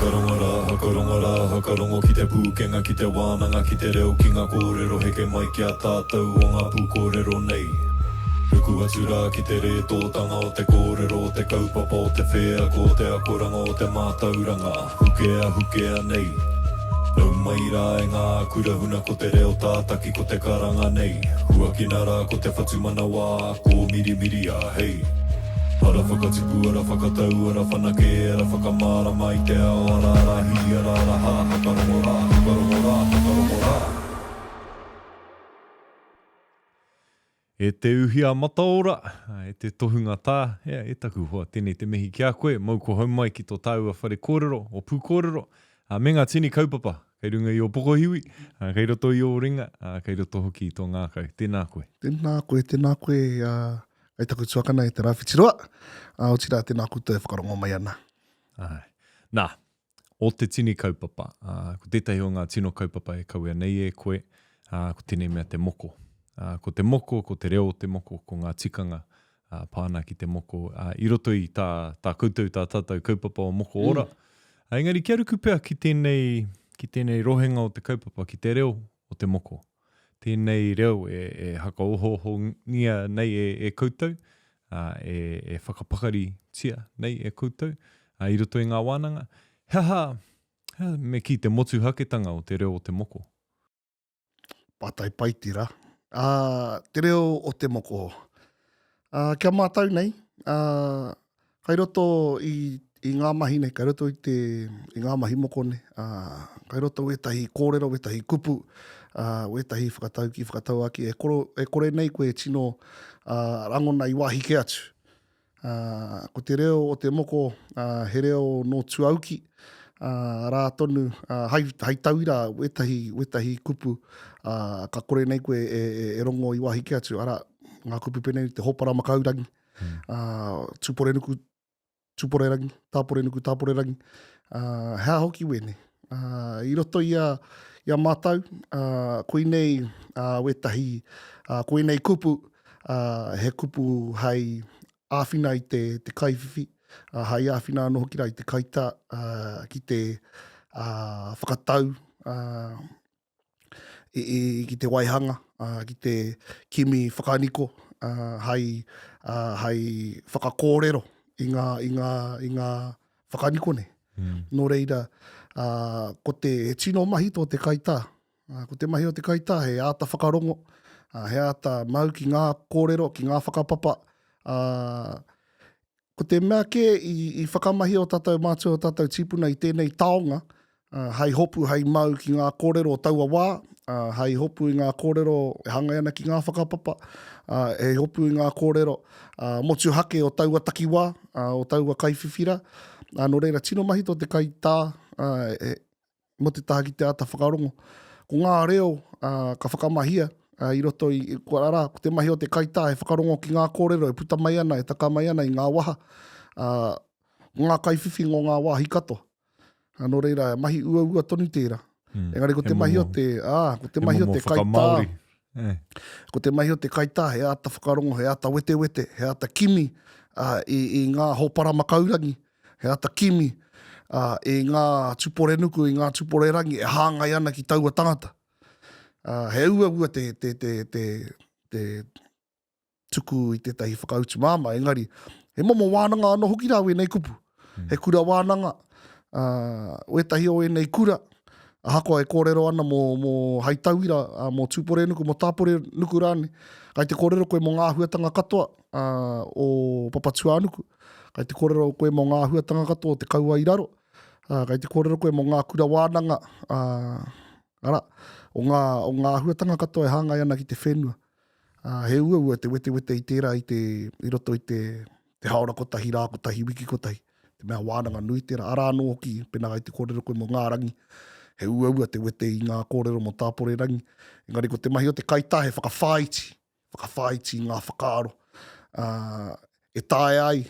Hakarongo hakarongo ki te pūkenga ki te wānanga ki te reo ki ngā kōrero heke mai ki a tātou o ngā pūkōrero nei. Ruku atu rā ki te re tōtanga o te kōrero o te kaupapa o te whea ko te akoranga o te mātauranga hukea nei. Nau mai rā e ngā kurahuna ko te reo tātaki ko te karanga nei. Huakina rā ko te whatumana wā ko mirimiri a hei. Ara whakatipu, ara whakatau, ara whanake, ara whakamārama i te ao, ara rahi, ara raha, hakarongo rā, hakarongo rā, hakarongo rā. E te uhi a mataora, e te tohunga tā, e taku hoa tēnei te mihi ki a koe, mau ko haumai ki tō tāua whare kōrero, o pū kōrero, me ngā tini kaupapa, kei runga i o Pokohiwi, kei roto i o Ringa, kei roto hoki i tō ngākau, tēnā koe. Tēnā koe, kei taku tuakana e te rāwhitiroa, o tira tēnā koutou e whakarongo mai ana. Nā, o te tini kaupapa, ko tētahi o ngā tino kaupapa e kauea nei e koe, ko tēnei mea te moko. Ko te moko, ko te reo o te moko, ko ngā tikanga pāna ki te moko. I roto i tā koutou, tā tātou kaupapa o moko ora. Engari, kia ruku pēr ki tēnei rohenga o te kaupapa, ki te reo o te moko. Tēnei reo e haka oho ngia nei e koutou, e whakapakari tia nei e koutou, i roto i ngā wānanga. Hea me ki te motu haketanga o te reo o te moko. Pātai paitira. Te reo o te moko. Kia mātau nei, kai roto i ngā mahi nei, kai roto i ngā mahi moko nei, kai roto wetahi kōrero, wetahi kupu, wetahi whakatau ki whakatau aki, e kore nei koe tino rangona i wāhi ke atu. Ko te reo o te moko, he reo no tuauki, rā tonu, hai tauira wetahi kupu, ka kore nei koe e rongo i wāhi ke atu, ara ngā kupu penei te hopara makaurangi, tūpore nuku, tūpore rangi, tāpore nuku, tāpore rangi, hea hoki wene. I roto ia mātau, koe nei wetahi, koe nei kupu, he kupu hei āwhina i te kaiwhiwhi, hei āwhina noho kira i te kaita, ki te whakatau, ki te waihanga, ki te kimi whakaniko, hei whakakōrero i ngā whakaniko ne. Nō reira, ko te tino mahi tō te kaita, ko te mahi o te kaita, he āta whakarongo, he āta mau ki ngā kōrero, ki ngā whakapapa, ko te mea ke i whakamahi o tātou mātua o tātou tipuna i tēnei taonga, hei hopu hei mau ki ngā kōrero o taua wā, hei hopu i ngā kōrero e hangai ana ki ngā whakapapa, hei hopu i ngā kōrero motu hake o taua takiwā, o taua kaiwhiwhira, no reira tino mahi tō te kai tā, mo te taha ki te ata whakarongo. Ko ngā reo ka whakamahia, i roto i ko te mahi o te kai tā, he whakarongo ki ngā kōrero, e puta mai ana, e taka mai ana i ngā waha, ngā kaiwhiwhi ngō ngā wāhi katoa. No reira, mahi ua tonu tērā. Engari, ko te mahi o te, ko te mahi o te kai tā, ko te mahi o te kai tā, he ata whakarongo, he ata wete, he ata kimi i ngā hopara makaurangi, he ata kimi e ngā tupore nuku, i ngā tupore rangi, e hāngai ana ki taua tangata. He ua te tuku i tētahi whakautu māma, engari, he momo wānanga anō hoki rā we nei kupu. He kura wānanga, wetahi o e nei kura, hakoa e kōrero ana mō hei tauira, mō tūpore nuku, mō tāpore nuku rāne. Kai te kōrero koe mō ngā huatanga katoa o papatua nuku. Kai te kōrero koe mō ngā huatanga katoa o te kaua i raro. Kai te kōrero koe mō ngā kura wānanga. O ngā huatanga katoa e hāngai ana ki te whenua. He ua te wete i tērā i roto i te haora kotahi, rā kotahi, wiki kotahi. Te mea wānanga nui tērā. Ara anō hoki, pena kai te kōrero koe mō ngā rangi. He ua te wete i ngā kōrero mō tāpore rangi. Engari, ko te mahi o te kaita, he whakawhāiti ngā whakaaro. E tae ai,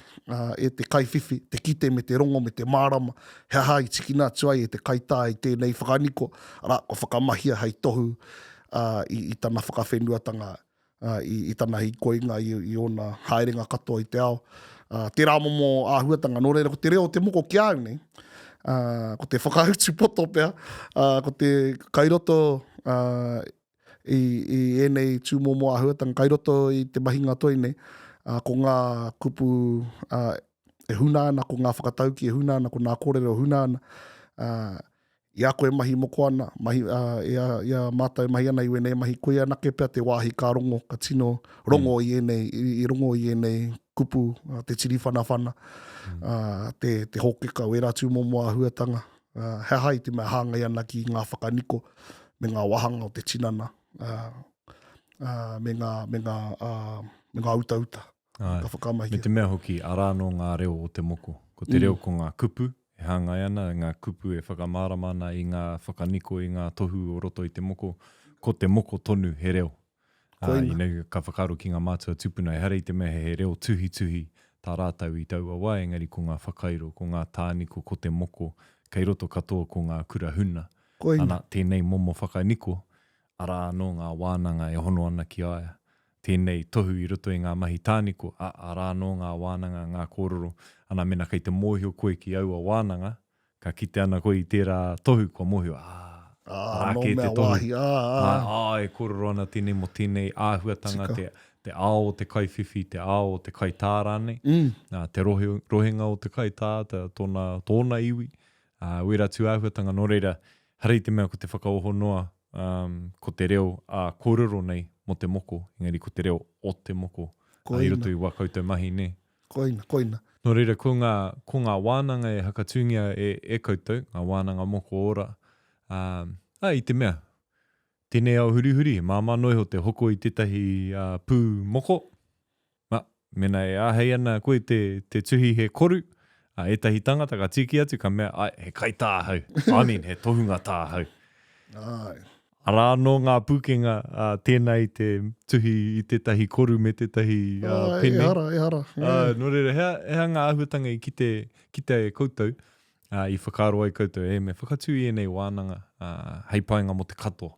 e te kaiwhiwhi, te kite me te rongo, me te mārama, he hai tikina atu ai e te kaita i tēnei whakaniko, ara, ko whakamahia hei tohu i tana whakawhenuatanga, i tana hikoinga, i ona haerenga katoa i te ao. Te rā momo āhuatanga, nō reira, ko te reo te moko ki au nei, ko te whakautu poto pea, ko te kairoto i enei tūmomo ahuatanga, kairoto i te mahinga toi nei, ko ngā kupu e hunana, ko ngā whakatauki e hunana, ko ngā kōrero hunana, ia koe mahi moko ana, ia mātai mahi ana i wene mahi koe anake pea te wāhi ka rongo, ka tino rongo i enei, i rongo i enei kupu, te tiri whanawhana, te hokeka o era tūmomo ahuatanga, he hai te mea hāngai ana ki ngā whakaniko, me ngā wahanga o te tinana, me ngā utauta, ka whakamahi. Me te mea hoki, arāno ngā reo o te moko. Ko te reo ko ngā kupu, e hāngai ana, ngā kupu e whakamaramana i ngā whakaniko, i ngā tohu o roto i te moko, ko te moko tonu he reo. Inei ka whakaro ki ngā mātua tupuna, e hara i te mea he reo tuhi tā rātau i taua wā, engari ko ngā whakairo, ko ngā tāniko, ko te moko, kei roto katoa ko ngā kura huna. Ana, tēnei momo whakaniko, arāno ngā wānanga e hono ana ki aia. Tēnei tohu i roto i ngā mahi tāniko, arāno ngā wānanga, ngā kōrero, ana mena kei te mōhio koe ki aua wānanga, ka kite ana koe i tērā tohu kua mōhio, rāke te tohu. E kōrero ana tēnei mo tēnei āhuatanga, te ao o te kaiwhiwhi, te ao o te kai tārane, te rohenga o te kai tā, tōna iwi, wera tū āhuatanga, nō reira, harei te mea ko te whakaoho noa, ko te reo kōrero nei mo te moko, engari ko te reo o te moko, i roto i wakautou mahi ne. Koina. Nō reira, ko ngā wānanga e hakatūngia e koutou, ngā wānanga moko ora, i te mea, tēnei au huri, māma noi ho te hoko i tētahi pū moko, mena e āhei ana koe te tuhi he koru, etahi tangata ka tiki atu, ka mea, he kai tāhau, he tohunga tāhau. Arāno ngā pukenga tēnei te tuhi i tētahi koru me tētahi pene. E hara. Nō reira, hea ngā ahuatanga i kite e koutou, i whakaro ai koutou, me whakatū i enei wānanga, hei painga mo te katoa.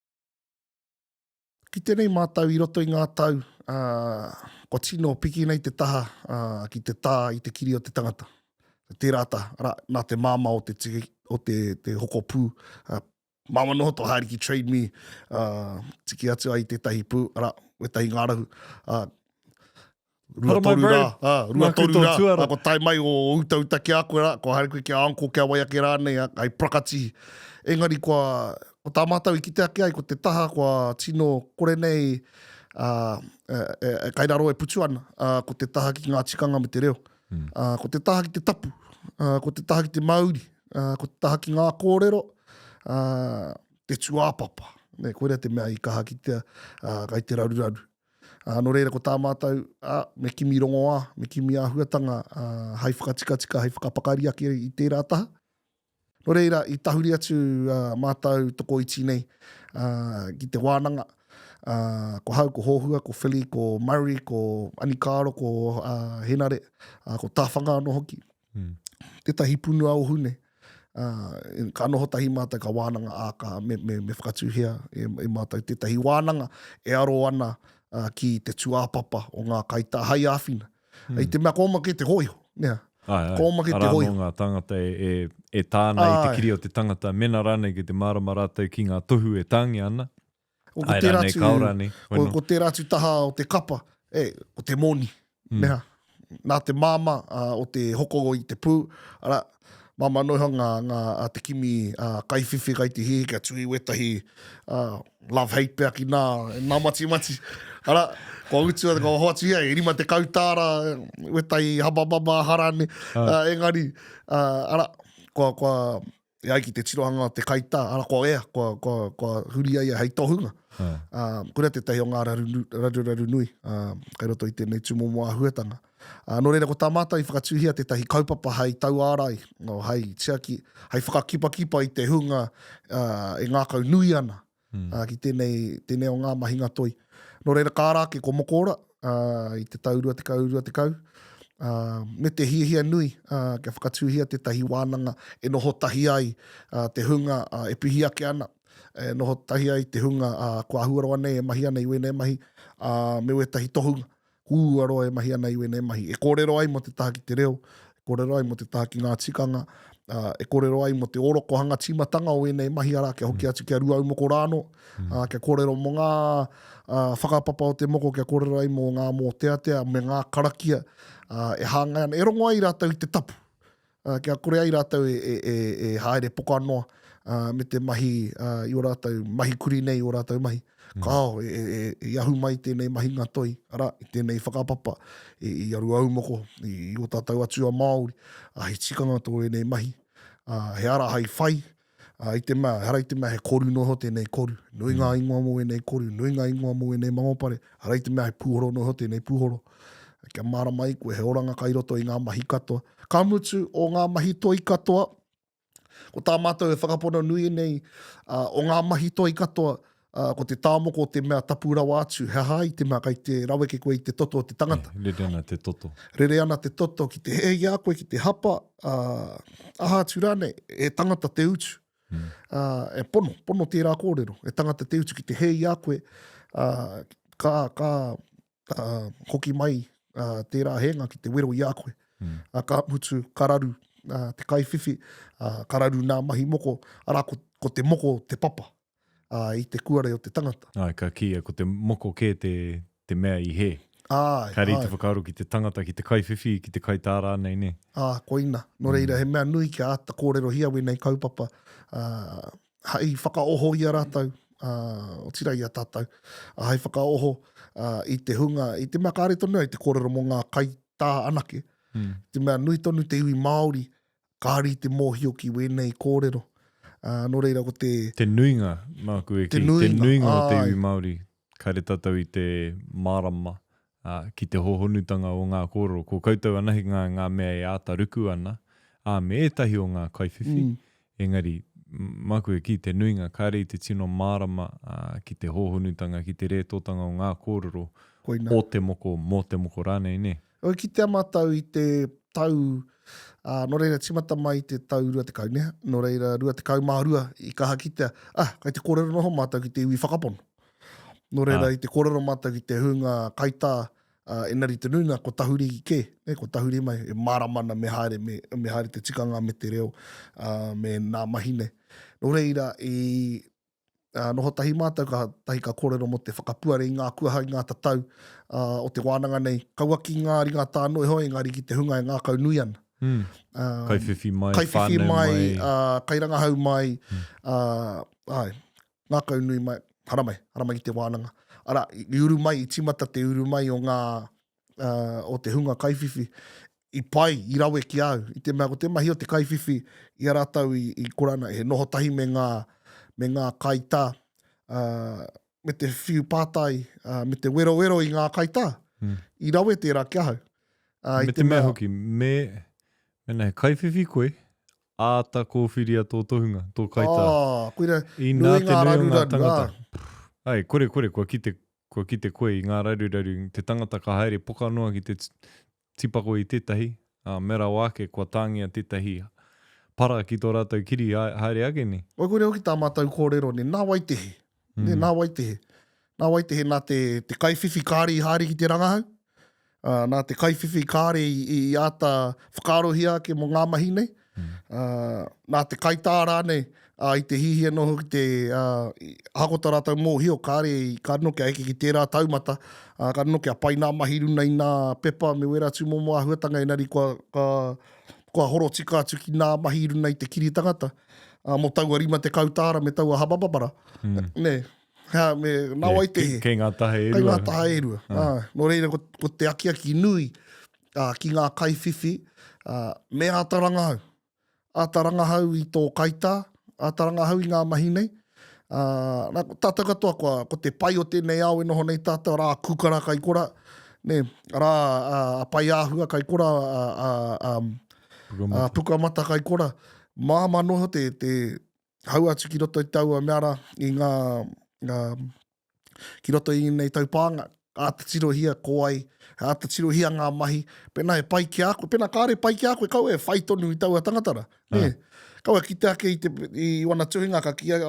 Ki tēnei mātau i roto i ngā tau, ko tino piki nei te taha, ki te tā i te kiri o te tangata. Te rata, nā te māma o te hoko pū, māma noho to haeriki trade me, tiki atu ai tētahi pū, wetahi ngārahu, rua toru rā, ko tai mai o utauta ki a koe rā, ko haere ki a anko kia waiake rānei, ai prakatihi. Engari ko tā mātau i kite ake ai, ko te taha, ko tino kore nei, kairaro e putu ana, ko te taha ki ngā tikanga me te reo, ko te taha ki te tapu, ko te taha ki te mauri, ko te taha ki ngā kōrero, te tuāpapa. Koe rea te mea i kaha ki te, kai te raruraru. Nō reira ko tā mātau, me kimi rongo me kimi āhuatanga, hai whakatika, hai whakapakari ake i tērā taha. Nō reira, i tahuri atu mātau toko iti nei, ki te wānanga, ko hau, ko hōhua, ko whili, ko Murray, ko Anikaro, ko Henare, ko tāwhanga anō hoki. Tētahi punu au hune. Ka noho tahi mātai ka wānanga me whakatuhia e mātai. Tētahi wānanga e aro ana ki te tuāpapa o ngā kaita hai āwhina. I te mea kōmake te hoiho. Kōmake te hoiho. Arāno ngā tangata e tāna i te kiri o te tangata mena rānei ki te mārama rātou ki ngā tohu e tāngi ana. Ko te rātu taha o te kapa, o te moni. Nā te māma o te hoko i te pū, māma noiha ngā te kimi kaiwhiwhi kai te hihi, ka tui wetahi love-hate pēr ki nā mati. Ko utua, ko hoatu ia, e rima te kautāra, wetahi habababa harane, engari, ko ia ki te tirohanga te kaitā, ko ea, ko huri ai hei tohunga. Kura te tahi o ngā raru nui, kai roto i tēnei tūmomo āhuatanga. Nō reira, ko tā mātai whakatuhia te tahi kaupapa hei tau ārai, hei tiaki, hei whakakipa i te hunga e ngā kau nui ana, ki tēnei o ngā mahinga toi. Nō reira, kā rāke ko mokora, i te taurua te kau, me te hiahia nui, kia whakatuhia te tahi wānanga e noho tahi ai te hunga e pihi ake ana, e noho tahi ai te hunga kua ahuaroa nei e mahi ana i wene mahi, me wetahi tohunga. Aroa e mahi ana i wene mahi. E kōrero ai mo te taha ki te reo, kōrero ai mo te taha ki ngā tikanga, e kōrero ai mo te oroko hanga timatanga o enei mahi ara kia hoki atu kia ruau moko rāno. Kia kōrero mo ngā whakapapa o te moko, kia kōrero ai mo ngā mō teatea, me ngā karakia e hāngai ana. E rongo ai rātau i te tapu. Kia kore ai rātau e haere poka anoa me te mahi i o rātau, mahi kuri nei o rātau mahi. Kao, e ahu mai tēnei mahi ngā toi, ara, i tēnei whakapapa, i aru au moko, i o tātou atua Māori, he tikanga tō e nei mahi, he ara hai whai, i te mea, hara i te mea he koru noho tēnei koru, nui ngā ingoa mo e nei koru, nui ngā ingoa mo e nei mangopare, hara i te mea he pūhoro noho tēnei pūhoro. Kia mara mai koe he oranga kai roto i ngā mahi katoa. Ka mutu o ngā mahi toi katoa, ko tā mātou e whakapono nui nei o ngā mahi toi katoa, ko te tāmoko o te mea tapurawa atu, he hai te mea kai te raweke koe i te toto o te tangata. Rere ana te toto. Rere ana te toto, ki te hei a koe, ki te hapa, aha atu rāne, e tangata te utu. E pono tērā kōrero, e tangata te utu ki te hei a koe, ka hoki mai tērā henga ki te wero i a koe. Ka mutu kararu, te kaiwhiwhi, kararu nā mahi moko, ara ko te moko te papa. I te kuare o te tangata. Ka kia, ko te moko ke te mea i he. Ka rei te whakaaro ki te tangata, ki te kaiwhiwhi, ki te kaitāra nei ne. Koina. No reira, he mea nui ki ata kōrero hia we nei kaupapa. Hei whakaoho i a rātau, o tira i a tātou. Hei whakaoho i te hunga, i te mea kāre tonu ai te kōrero mo ngā kaitā anake. Te mea nui tonu te iwi Māori, kāri te mōhio ki we nei kōrero. No reira ko te... Te nuinga, māku e ki. Te nuinga o te iwi Māori. Kaire tatau i te marama, ki te hohonutanga o ngā kōrero. Ko koutou anahi ngā mea e āta ruku ana, me etahi o ngā kaiwhiwhi. Engari, māku e ki te nuinga, kaire i te tino marama, ki te hohonutanga, ki te rētotanga o ngā kōrero. Koina. O te moko, mō te moko rānei ne. Ki te amatau i te tau... no reira timata mai te tau rua te kau, ne? No reira rua te kau mārua i kaha ki te, kai te kōrero noho mātau ki te iwi whakapono. No reira i te kōrero mātau ki te hunga kaitā, enari te nuna, ko tahuri ki ke, ko tahuri mai, e māramana me haere te tikanga me te reo, me nā mahine. No reira noho tahi mātau ka tahi ka kōrero mo te whakapuare i ngā kuaha i ngā tatau o te wānanga nei. Kaua ki ngā ringa tāno e hoi, ngāri ki te hunga e ngā kau nui ana. Kaiwhiwhi mai, kaiwhiwhi mai, kairangahau mai, ngā kau nui mai, haramai ki te wānanga. Ara, i uru mai, i timata te uru mai o ngā, o te hunga kaiwhiwhi, i pai, i rawe ki au. I te mea, ko te mahi o te kaiwhiwhi, i a rātau i korana, he noho tahi me ngā kaitā, me te whiu pātai, me te wero i ngā kaitā, i rawe tērā kia hau. Me te mea hoki, Mena he kaiwhiwhi koe, āta kōwhiria tō tohunga, tō kaitā. Koira, I nā te nui o ngā tangata. Ai, kore, kua ki te koe i ngā raru, te tangata ka haere poka noa ki te tipako i tētahi, mera wāke kua tāngia tētahi para ki tō rātau kiri haere ake ni. Oi koe hoki tā mātau kōrero, nā waitehe. Nā waitehe nā te kaiwhiwhi kāri i haere ki te rangahau. Nā te kaiwhiwhi kāre i āta whakarohia ke mo ngā mahi nei. Nā te kaitārā nei, i te hihia noho ki te hakota rātau mōhio kāre i karnoke a eke ki tērā taumata. Karnoke a pai nā mahi runa i nā pepa me wera atu momo ahuatanga enari kua horo tika atu ki nā mahi runa i te kiri tangata. Mo taua rima te kautāra me taua habababara. Ne. Me nā waitehe. Kei ngā tahe e rua. Kei ngā tahe e rua. No reira ko te akiaki nui ki ngā kaiwhiwhi, me ātarangahau. Ātarangahau i tō kaitā, ātarangahau i ngā mahi nei. Tātou katoa ko te pai o tēnei au e noho nei tātou, rā kukara kai kora, ne, rā pai āhua kai kora, pukamata kai kora. Māma noho te hau atu ki roto i taua meara i ngā ki roto i nei taupānga, ātatiro hia koai, ātatiro hia ngā mahi, pena e pai ki a koe, pena kāre pai ki a koe, kau e whai tonu i taua tangatara. Kau e ki te ake i wana tuhinga ka ki a,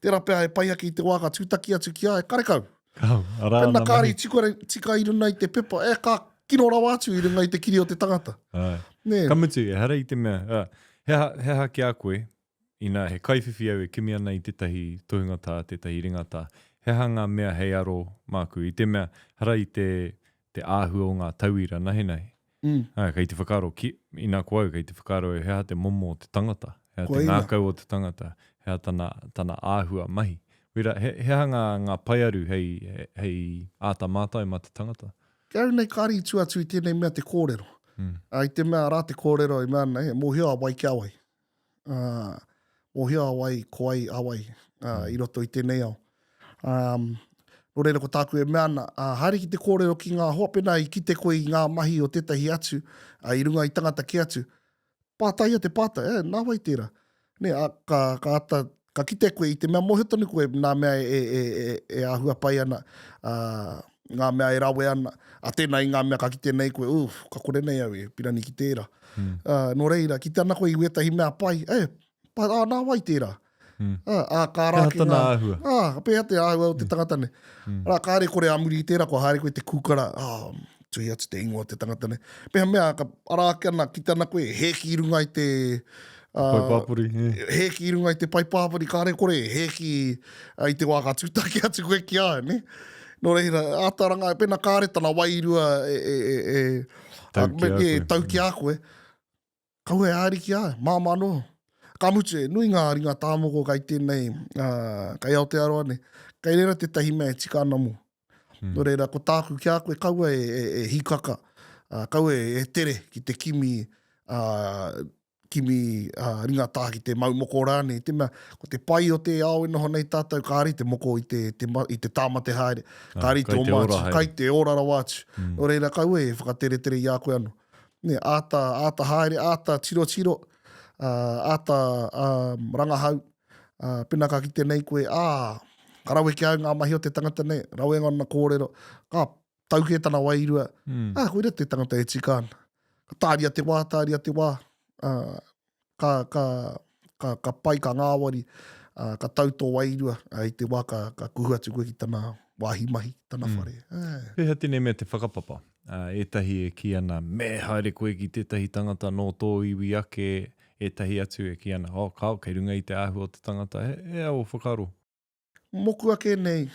tērā pēr e pai ake i te waka tūtaki atu ki a, e kare kau. Pena kāre i tika i runa i te pepa, ka kino rawa atu i runga i te kiri o te tangata. Kamutu, hara i te mea, He ha ki a koe, ina he kaiwhiwhi au e kimi ana I tētahi tohungata, tētahi ringata. He ha ngā mea hei aro māku. I te mea, hara I te āhua o ngā tauira nahi. Kei te whakaro, ina ko au, kei te whakaro he ha te momo o te tangata. He ha te ngākau o te tangata. He ha tana āhua mahi. Wera, he ha ngā paiaru hei āta mātai ma te tangata. Kia nei kāri tuatu I tēnei mea te kōrero. I te mea rā te kōrero I mea nei, mōhia a wai kia wai. Mōhia a wai, ko ai a wai, I roto I tēnei au. No reira ko tāku e mea ana, haere ki te kōrero ki ngā hoapena I kite koe I ngā mahi o tētahi atu, I runga I tangata ki atu. Pātai te pātai, nā wai tērā. Ne, ka kite koe I te mea mohe tonu koe, nā mea e ahua pai ana, ngā mea e rawe ana, a tēnei ngā mea ka kite nei koe, ka kore nei au e, pirani ki tērā. No reira, ki te ana koe I wetahi mea pai, nā wai tērā. Ka rāki Pēhata nā āhua. Pēhata āhua o te tangata ne. Rā, kāre kore amuri I tērā, ko haere koe te kūkara, tui atu te ingoa te tangata ne. Pēha mea, ka arāki ana, ki te ana koe, heki I runga I te... Paipāpuri. Heki I runga I te paipāpuri, kāre kore, heki I te wāka tūtaki atu koe ki ae, ne? No reira, ātaranga, pēna kāre tana wairua tau ki a koe. Kau e āri ki ae, māmano. Ka mutu e, nui ngā ringa tāmoko kai tēnei, kai Aotearoa ne. Kai reira te tahi mea e tika ana mo. No reira, ko tāku ki a koe, kau e hikaka. Kau e tere ki te kimi ringa tā ki te maumoko rāne. Te mea, ko te pai o te ao e noho nei tātou, kāri te moko I te tāmate haere. Kāri te omātu, kai te orara wātu. No reira, kau e whakatere I a koe anu. Ne, āta haere, āta tiro, āta rangahau, pena ka kite nei koe, ka rawe ki au ngā mahi o te tangata nei, rawe ngana kōrero, ka tauke tana wairua, koe te tangata e tika ana. Ka tāria te wā, ka pai ka ngāwari, ka tau tō wairua, I te wā ka kuhu atu koe ki tana wāhi mahi, tana whare. Pēha tēnei mea te whakapapa. Etahi e ki ana, me haere koe ki tētahi tangata no tō iwi ake, etahi atu e ki ana, kei runga I te āhua o te tangata, he au whakaro. Moku ake nei,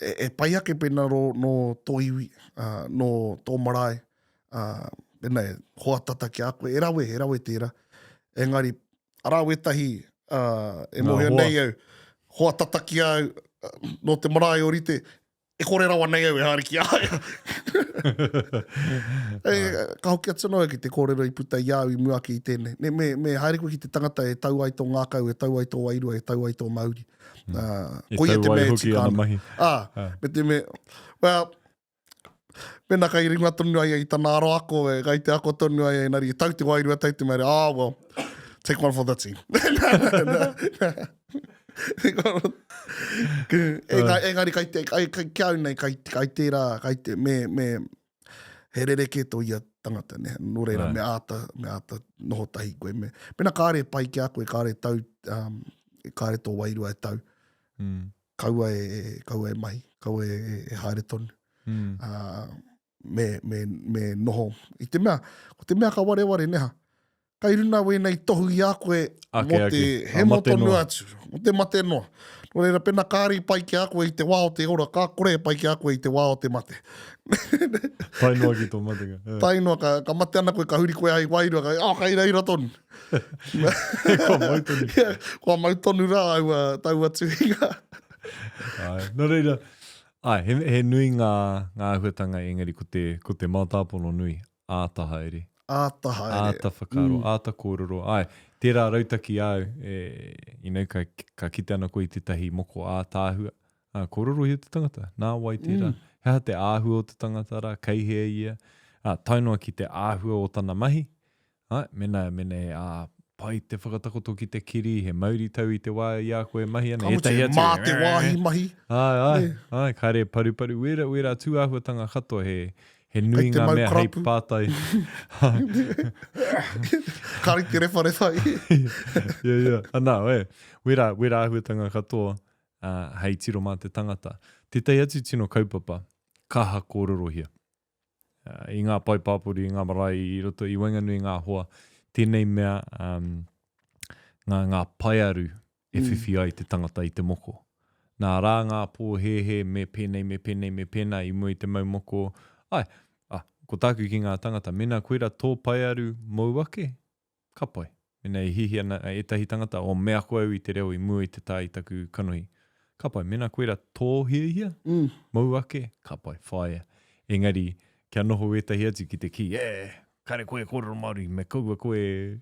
e pai ake pena no tō iwi, no tō marae, pena e hoa tata ki a koe, e rawe tērā. Engari, arawe tahi, e mohe nei au, hoa tata ki au, no te marae o rite, e kore rawa nei au e haere ki aia. Ka hoki atu noa ki te kōrero I puta I au I mua ki I tēnei. Ne, me haere koe ki te tangata e tau ai tō ngākau, e tau ai tō wairua, e tau ai tō mauri. E tau ai hoki ana mahi. Me te me, pena kai ringa tonu ai I tana aro ako, kai te ako tonu ai nari, tau te wairua, tau te mauri, well, take one for the team. Engari kai au nei, kai tērā, kai te me herereke tō ia tangata, ne, no reira, me āta noho tahi koe, pena kāre pai ki a koe, kāre tau, kāre tō wairua e tau, kaua e mahi, kaua e haere tonu, me noho, I te mea, ko te mea ka ware neha, kai runa we nei tohu I a koe mo te hemo tonu atu, mo te mate noa. No reira, pena kāri pai ki a koe I te wā o te ora, ka kore pai ki a koe I te wā o te mate. Tainoa ki tō mate. Tainoa, ka mate ana koe, ka huri koe ai wairua, ka ira tonu. Kua mautonu. Kua mautonu rā, tau atu inga. No reira, he nui ngā huatanga engari ko te mātāpono nui, āta haere. Āta haere. Āta whakaro, āta kōrero. Tērā rautaki au, ka kite ana koe I tētahi moko ātāhua. Kōrero hi o te tangata, nā wai tērā. Hea te āhua o te tangata rā, kei hea ia. Tainoa ki te āhua o tana mahi. Mena pai te whakatakoto ki te kiri, he mauri tau I te wā I a koe mahi ana. Mā te wāhi mahi. Kare paru. Wera tū āhuatanga katoa he nui ngā mea hei pātai. Kari te refa. Anā, wera āhuatanga katoa hei tiro mā te tangata. Te tei atu tino kaupapa, kaha kōrero hia. I ngā pai pāpuri, i ngā marae, I roto I Wainganui ngā hoa, tēnei mea ngā paiaru e whiwhi ai te tangata I te moko. Nā rā ngā pō he me pēnei, I mua I te mau moko. Ko tāku ki ngā tangata, mena koera tō paiaru mau ake, ka pai. Mena I hihi ana etahi tangata, o mea koe au I te reo I mua I te tā I taku kanohi. Ka pai, mena koera tō hia, mau ake, ka pai, whaia. Engari, kia noho etahi atu ki te ki, kare koe kororo Māori, me kaua koe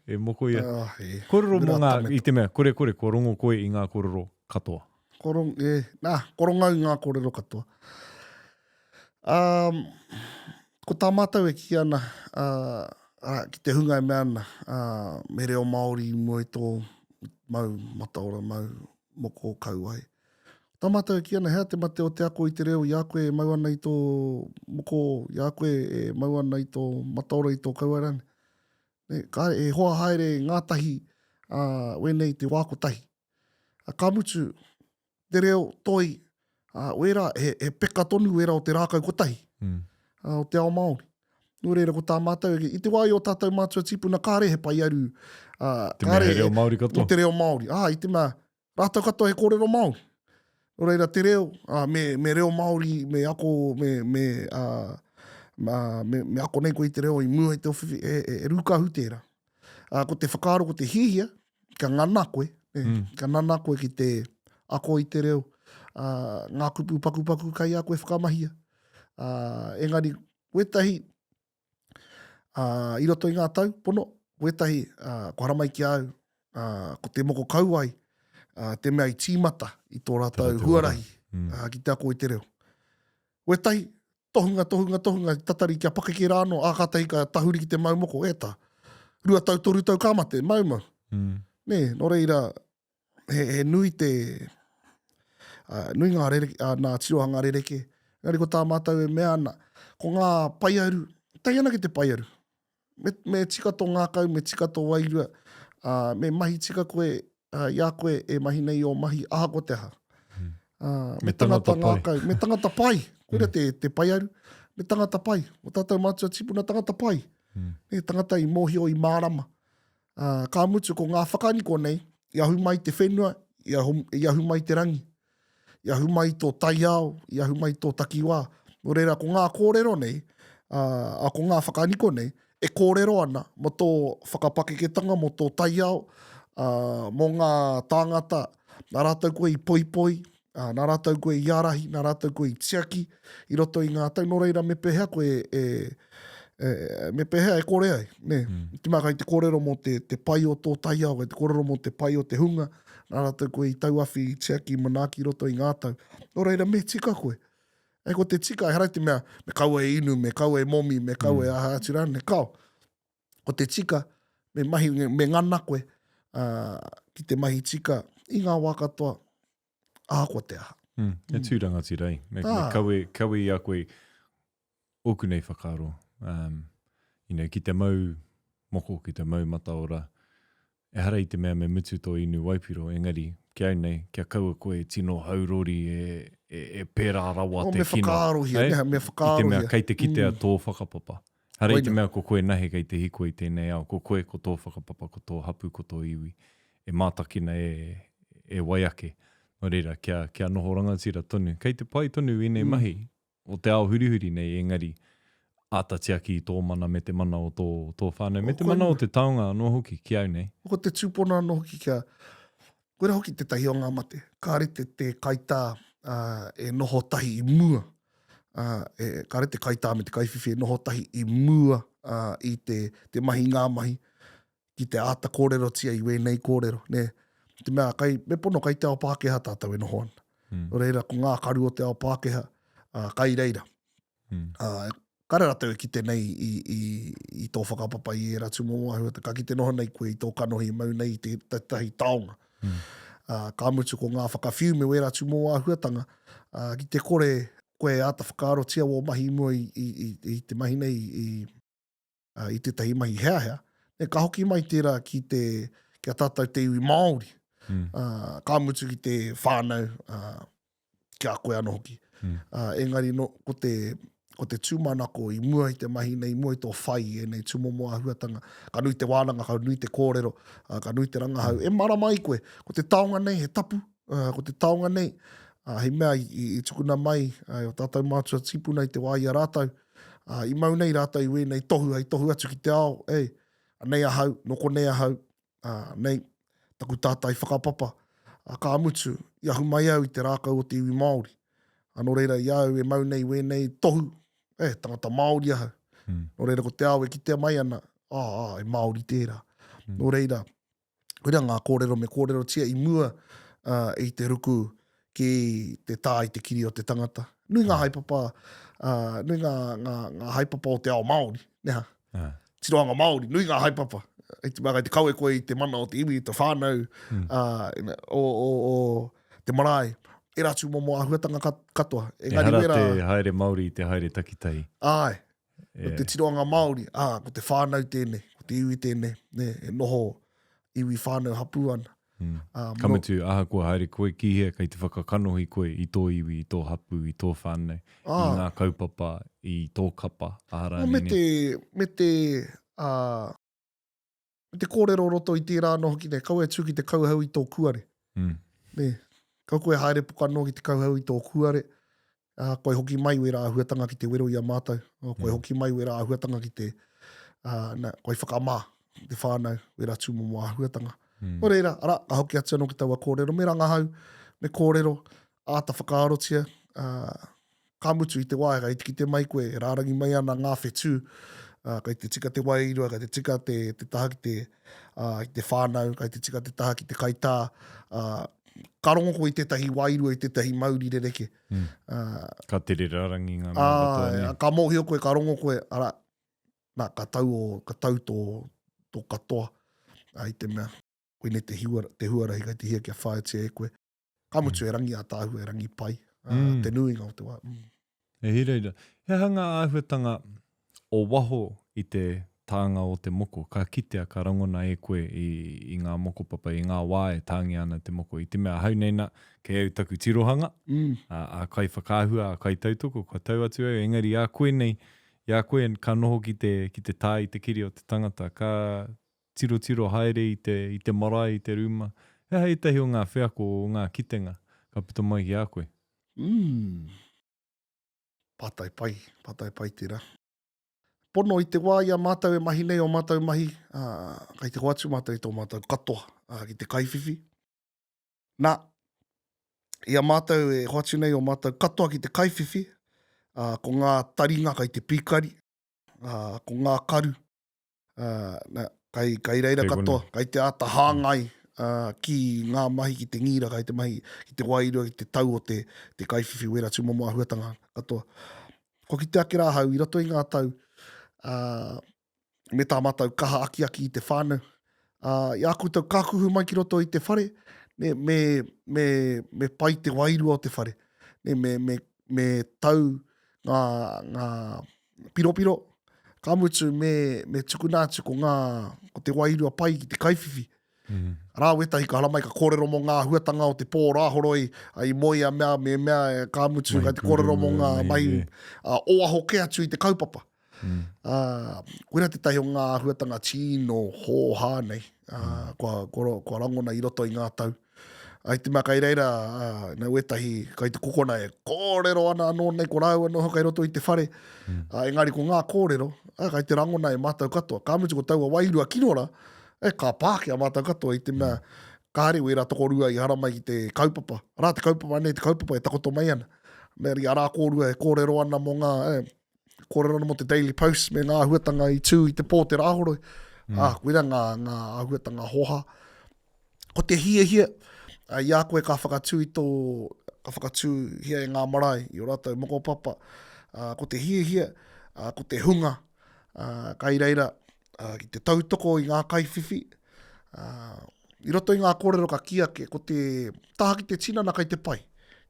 e moko ia. Kororo mo ngā, I te mea, kore, ko rongo koe I ngā kororo katoa. Korongau ngā kororo katoa. Ko tā mātou e ki ana, ki te hunga e mea ana, me reo Māori I mua I tō mau mataora, mau moko kauai. Tā mātou e ki ana, hea te mate o te ako I te reo, I a koe e mau ana I tō moko, I a koe e mau ana I tō mataora I tō kauarane. E hoa haere ngātahi, wenei te wākotahi. Ka mutu, te reo toi, wera, he peka tonu wera o te rākau kotahi, o te ao Māori. Nō reira ko tā mātou, I te wai o tātou mātua tipuna, kāre he pai aru. Te mea he reo Māori katoa. O te reo Māori. I te mea, rātou katoa he kōrero Māori. Nō reira te reo, me reo Māori, me ako, me ako nei ko I te reo, I mua I te ofiwi, e rūkahu tērā. Ko te whakaaro, ko te hihia, ka ngana koe, ka ngana koe ki te ako I te reo, ngā kupu paku kai a koe whakamahia. Engari, wetahi, I roto I ngā tau, pono, wetahi, ko haramai ki au, ko te moko kauai, te mea I tīmata I tō rātau huarahi, ki te ako I te reo. Wetahi, tohunga, tatari kia pakeke rāno, ākatahi ka tahuri ki te maumoko, tā, 2 tau, 3 tau kāmate, maumau. Nō reira, he nui te, nui ngā rereke, nā tirohanga rereke, ngari ko tā mātou e mea ana, ko ngā paiaru, tai ana ki te paiaru. Me tika tō ngākau, me tika tō wairua, me mahi tika koe, ia koe e mahi nei o mahi aha ko te aha. Me tangata ngākau, me tangata pai, koera te paiaru, me tangata pai, o tātou mātua tipuna tangata pai. Me tangata I mōhio I mārama. Ka mutu ko ngā whakaniko nei, I ahu mai te whenua, I ahu mai te rangi, I ahu mai tō taiao, I ahu mai tō takiwā. Nō reira, ko ngā kōrero nei, ko ngā whakaniko nei, e kōrero ana mo tō whakapakeketanga, mo tō taiao, mo ngā tāngata, nā rātou koe I poipoi, nā rātou koe I arahi, nā rātou koe I tiaki, I roto I ngā tau. Nō reira, me pehea koe me pehea e kore ai. Te mā kai te kōrero mo te pai o tō taiao, te kōrero mo te pai o te hunga, nā rātou koe I tauawhi, I tiaki, manaki, roto I ngā tau. Nō reira, me tika koe. Ko te tika, e harai te mea, me kaua e inu, me kaua e momi, me kaua e aha atirane, kao. Ko te tika, me mahi, me ngana koe, ki te mahi tika, I ngā wākatoa, aha ko te aha. E tūrangati rei. Me kaua I a koe oku nei whakaro. Ki te mau moko, ki te mau mataora, e harai te mea me mutu tō inu waipiro, engari, kia au nei, kia kaua koe tino haurori e pērā rawa te whina. Me whakaarohia, me whakaarohia. I te mea, kei te kitea tō whakapapa. Harai te mea ko koe nahe kei te hiko I tēnei au, ko koe ko tō whakapapa, ko tō hapu, ko tō iwi. E mātakina e waiake. Nō reira, kia noho rangatira tonu. Kei te pai tonu I nei mahi, o te ao hurihuri nei, engari, ātatiaki I tō mana me te mana o tō whānau, me te mana o te taonga anō hoki, ki au nei. Ko te tūpona anō hoki kia, koera hoki te tahi o ngā mate, kāre te kaitā e noho tahi I mua, kāre te kaitā me te kaiwhiwhi e noho tahi I mua I te mahi ngā mahi, ki te āta kōrero tia I wēnei kōrero, ne. Te mea, me pono kai te ao Pākehā tātou e noho ana. O reira, ko ngā karu o te ao Pākehā, kai reira. Kare rātou e kite nei I tō whakapapa I e ratu mō ahua, ka kite noho nei koe I tō kanohi mau nei I te tahi taonga. Ka mutu ko ngā whakawhiu me wera tu mō ahuatanga, ki te kore koe āta whakaaro tia o mahi mua I te mahi nei I te tahi mahi hea. Ne ka hoki mai tērā kia tātou te iwi Māori. Ka mutu ki te whānau kia koe anō hoki. Engari no, ko ko te tūmanako I mua I te mahi nei, mua I tō whai e nei tūmomo ahuatanga, ka nui te wānanga, ka nui te kōrero, ka nui te rangahau. E mara mai koe, ko te taonga nei, he tapu, ko te taonga nei, hei mea I tukuna mai, o tātou mātua tipuna I te wāia rātau, I mau nei rātau I wēnei tohu, hei tohu atu ki te ao, nei ahau, noko nei ahau, nei, taku tātai whakapapa, ka amutu, I ahu mai au I te rākau o te iwi Māori. Anō reira I au e mau nei wēnei tohu, tangata Māori ahau. Nō reira ko te ao e ki te mai ana, e Māori tērā. Nō reira, korea ngā kōrero me kōrero tia I mua I te ruku ki te tā I te kiri o te tangata. Nui ngā haipapa, nui ngā haipapa o te ao Māori, neha. Tiroanga Māori, nui ngā haipapa. I te maka I te kaue koe I te mana o te iwi, I te whānau, o te marae. E rātu momo ahuatanga katoa. Hara te haere Māori I te haere takitai. Ai, ko te tiroanga Māori, ko te whānau tēnei, ko te iwi tēnei, e noho iwi whānau hapu ana. Kamutu, aha kua haere koe kihea kai te whakakanohi koe I tō iwi, I tō hapu, I tō whānau, I ngā kaupapa, I tō kapa, ahara nene. Me te kōrero roto I tērā no hoki nei, kau e tū ki te kauhau I tō kuare. Kau koe haere puka no ki te kauhau I tō kuare, koe hoki mai wera ahuatanga ki te wero I a mātou, koe hoki mai wera ahuatanga ki te, koe whakamā, te whānau, wera tūmomo ahuatanga. O reira, ara, ka hoki atu anō ki taua kōrero, me rangahau, me kōrero, āta whakaarotia, ka mutu I te wae, kai ki te mai koe, rārangi mai ana ngā whetū, kai te tika te wairua, kai te tika te taha ki te whānau, kai te tika te taha ki te kaitā, ka rongo ko I tētahi wairua, I tētahi mauri rereke. Ka tere rārangi ngā mea katoa. Ka mōhio koe, ka rongo koe, ara, ka tau tō katoa, I te mea, koe ne te huara hi kai te hia kia whaetia e koe. Ka mutu e rangi a tāhu, e rangi pai, te nuinga o te wā. E hireira, he hanga āhuatanga o waho I te tāanga o te moko, ka kitea, ka rangona e koe I ngā moko papa, I ngā wāe tāngi ana te moko. I te mea hau neina, kei au taku tirohanga, a kai whakāhua, a kai tautoko, ka tau atu au, engari a koe nei, ia koe ka noho ki te tā I te kiri o te tangata, ka tiro haere I te marae, I te ruma. He hei tahi o ngā wheako o ngā kitenga, ka puta mai ki a koe. Patai pai tira. Pono I te wā ia mātou e mahi nei o mātou mahi, kai te hoatu mātou I tō mātou katoa, ki te kaiwhiwhi. Nā, ia mātou e hoatu nei o mātou katoa ki te kaiwhiwhi, ko ngā taringa kai te pīkari, ko ngā karu, kai reira katoa, kai te ata hāngai, ki ngā mahi ki te ngira, kai te mahi ki te wairua, ki te tau o te kaiwhiwhi, wera tūmomo ahuatanga katoa. Ko ki te ake rā hau, I roto I ngā tau, me tā mātou kaha aki I te whānau. I aku tau kākuhu mai ki roto I te whare, me pai te wairua o te whare. Me tau ngā piropiro, ka mutu me tukunātu ko te wairua pai ki te kaiwhiwhi. Rā wetahi ka hala mai ka kōrero mo ngā huatanga o te pō rāhoroi, ai moi a mea ka mutu kai te kōrero mo ngā mahi oaho ke atu I te kaupapa. Koera te tahi o ngā huatanga tino hōhā nei, kua rangona I roto I ngā tau. Ai te mea kai reira, nā wetahi, kai te kokona e kōrero ana anō nei, ko rāua noho kai roto I te whare. Engari ko ngā kōrero, kai te rangona e mātou katoa. Ka mutu ko taua wairua kinora, ka pāke a mātou katoa I te mea, kāre wera tokorua I hara mai ki te kaupapa. Rā te kaupapa nei, te kaupapa e takoto mai ana. Neri a rā kōrua e kōrero ana mo ngā, kōrero ana mo te Daily Post, me ngā huatanga I tū I te pō te rāhoroi. Koera ngā huatanga hoha. Ko te hia, ia koe ka whakatū ka whakatū hia e ngā marae, I o rātou moko papa. Ko te hia, ko te hunga, kai reira, ki te tautoko I ngā kaiwhiwhi. I roto I ngā kōrero ka kiake, ko te taha ki te tinana kai te pai.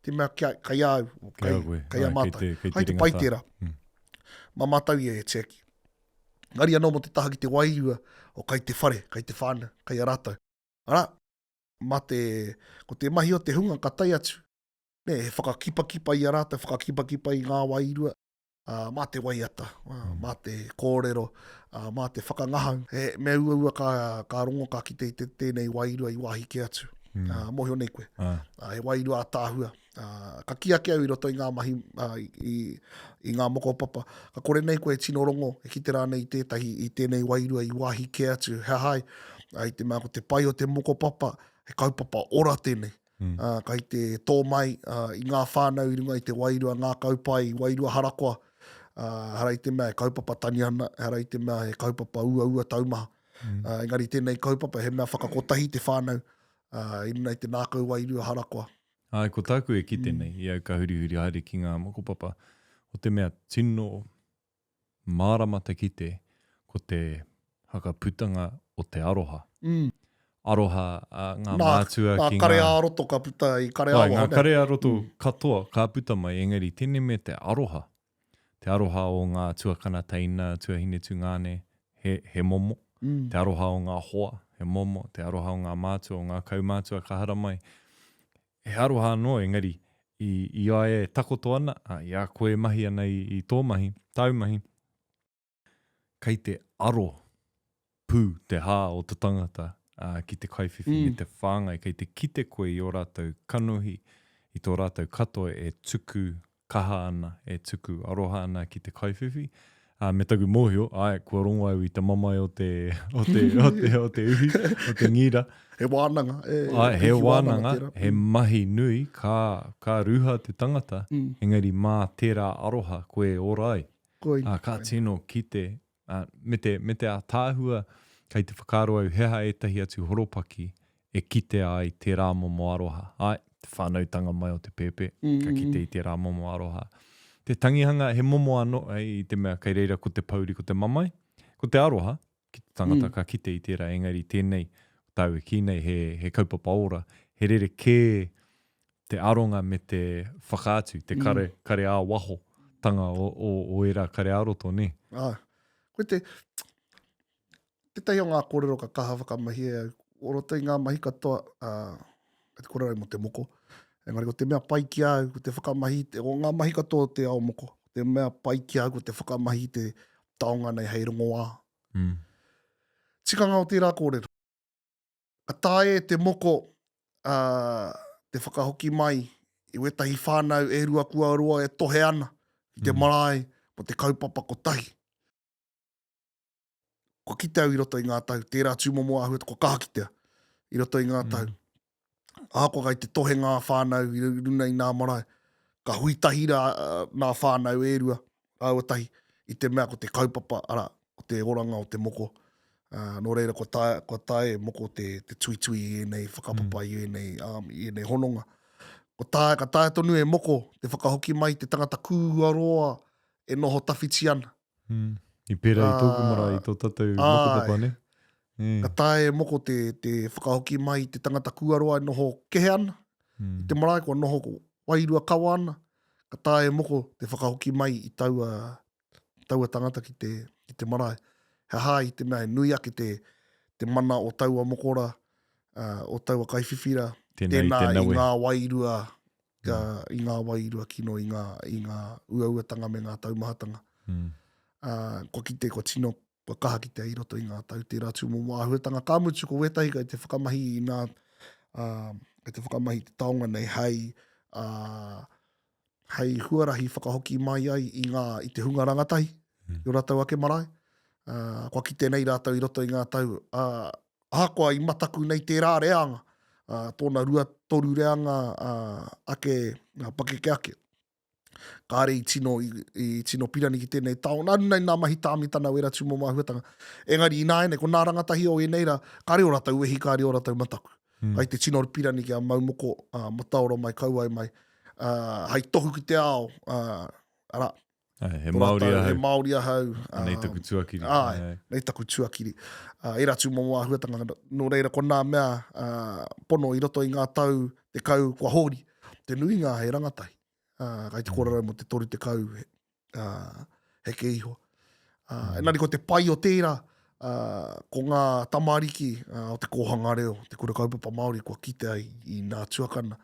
Te mea kai au, kai a mātai. Kai te pai tērā. Ma mātau I e tēki. Ngari anō mo te taha ki te wairua o kai te whare, kai te whāna, kai a rātou. Ara, ko te mahi o te hunga ka tai atu. Ne, he whakakipa I a rātou, whakakipa I ngā wairua. mā te waiata, mā te kōrero, mā te whakangahau. Me ua ka rongo ka kite i tēnei wairua i wāhi ke atu. Mohio nei koe. He wairua a tāhua. Ka kia ke au i roto i ngā mahi, i ngā moko papa. Ka kore nei koe tino rongo, e ki te rānei tētahi i tēnei wairua i wāhi ke atu. He hai, i te mea ko te pai o te moko papa, he kaupapa ora tēnei. Kai te tō mai i ngā whānau i runga i te wairua, ngā kaupai, wairua harakoa. Hara i te mea he kaupapa tani ana, hara i te mea he kaupapa ua taumaha. Engari tēnei kaupapa he mea whakakotahi te whānau, i runga i te nākau wairua harakoa. Ai, ko tāku e ki tēnei, i au ka huri haere ki ngā moko papa. O te mea tino māramata ki te, ko te hakaputanga o te aroha. Aroha, ngā mātua ki ngā... Nā kare āroto ka puta i kare awa. Ngā kare āroto katoa, ka puta mai, engari tēnei me te aroha. Te aroha o ngā tuakana taina, tuahine tungane, he momo. Te aroha o ngā hoa, he momo. Te aroha o ngā mātua, o ngā kaumātua ka hara mai. He aroha anō, engari, i ae takoto ana, i a koe mahi ana i tō mahi, tau mahi. Kei te aro pū, te hā o te tangata, ki te kaiwhiwhi me te whāngai, kei te kite koe i o rātou kanuhi, i tō rātou katoa e tuku kaha ana, e tuku aroha ana ki te kaiwhiwhi. Me taku mōhio, kua rongo au i te mamai o te uhi, o te ngira. He wānanga. He wānanga, he mahi nui, ka ruha te tangata, engari mā tērā aroha koe orai. Ka tino ki te, me te a tāhua, kei te whakaaro au heha etahi atu horopaki, e kite ai te rā momo aroha. Te whānautanga mai o te pepe, ka kite i te rā momo aroha. Te tangihanga, he momo anō, i te mea kei reira ko te pauri, ko te mamai, ko te aroha, ki te tangata ka kite i tērā, engari tēnei, tau e ki nei he kaupapa ora, he rere kē te aronga me te whakaatu, te kare a waho, tanga o era kare aroto, ne? Koe te tahi o ngā kōrero ka kaha whakamahi e, o roto i ngā mahi katoa, te kōrero mo te moko, engari ko te mea pai ki au, ko te whakamahi, o ngā mahi katoa te ao moko, te mea pai ki au, ko te whakamahi te taonga nei hei rongo wā. Tikanga o tērā kōrero. A tae te moko, te whakahoki mai, i wetahi whānau e rua kua roa e tohe ana, i te marae, mo te kaupapa ko tahi. Ko kite au i roto i ngā tau, tērā tūmomo ahua, ko kaha kitea i roto i ngā tau. Ako kai te tohe ngā whānau i runa i ngā marae, ka huitahira ngā whānau e rua, rauatahi, i te mea ko te kaupapa, ko te oranga o te moko. Nō reira, ko tae moko te tui i enei, whakapapa i enei hononga. Ka tae tonu e moko, te whakahoki mai, te tangata kūaroa e noho tawhiti ana. I pera i tōku mara i tō tātou moko papa, ne? Ka tae moko te whakahoki mai, te tangata kūaroa e noho kehe ana. I te marae ko noho wairua kawa ana. Ka tae moko te whakahoki mai i taua tangata ki te marae. He hai te mea nui ake te mana o taua mokora, o taua kaiwhiwhira, tēnā i ngā wairua, i ngā wairua kino, i ngā uauatanga me ngā taumahatanga. Ko kite, ko tino, ko kaha kite i roto i ngā tau, tērā tūmomo ahuatanga. Ka mutu ko wetahi kai te whakamahi i ngā, kai te whakamahi te taonga nei hei huarahi whakahoki mai ai i te hunga rangatahi, i o rātau ake marae. Ko kite nei rātau i roto i ngā tau. Ahakoa i mataku nei tērā reanga, tōna rua toru reanga ake, pakeke ake. Kāre i tino pirani ki tēnei tau. Nā nei nā mahi tāmi tana wera tūmomo ahuatanga. Engari i nāene, ko nā rangatahi o e neira, kāre o rātau uehi, kāre o rātau mataku. Kai te tino pirani ki a maumoko, mataoro mai, kauai mai. Hei tohu ki te ao, he Māori ahau. Nei taku tuakiri. Nei taku tuakiri. E rā tūmomo ahuatanga. Nō reira, ko nā mea pono i roto i ngā tau, te kau kua hori. Te nui ngā hei rangatahi. Kai te kōrero mo te toru te kau heke iho. Engari ko te pai o tērā, ko ngā tamariki o te kōhanga reo, te kura kaupapa Māori, kua kite ai i ngā tuakana,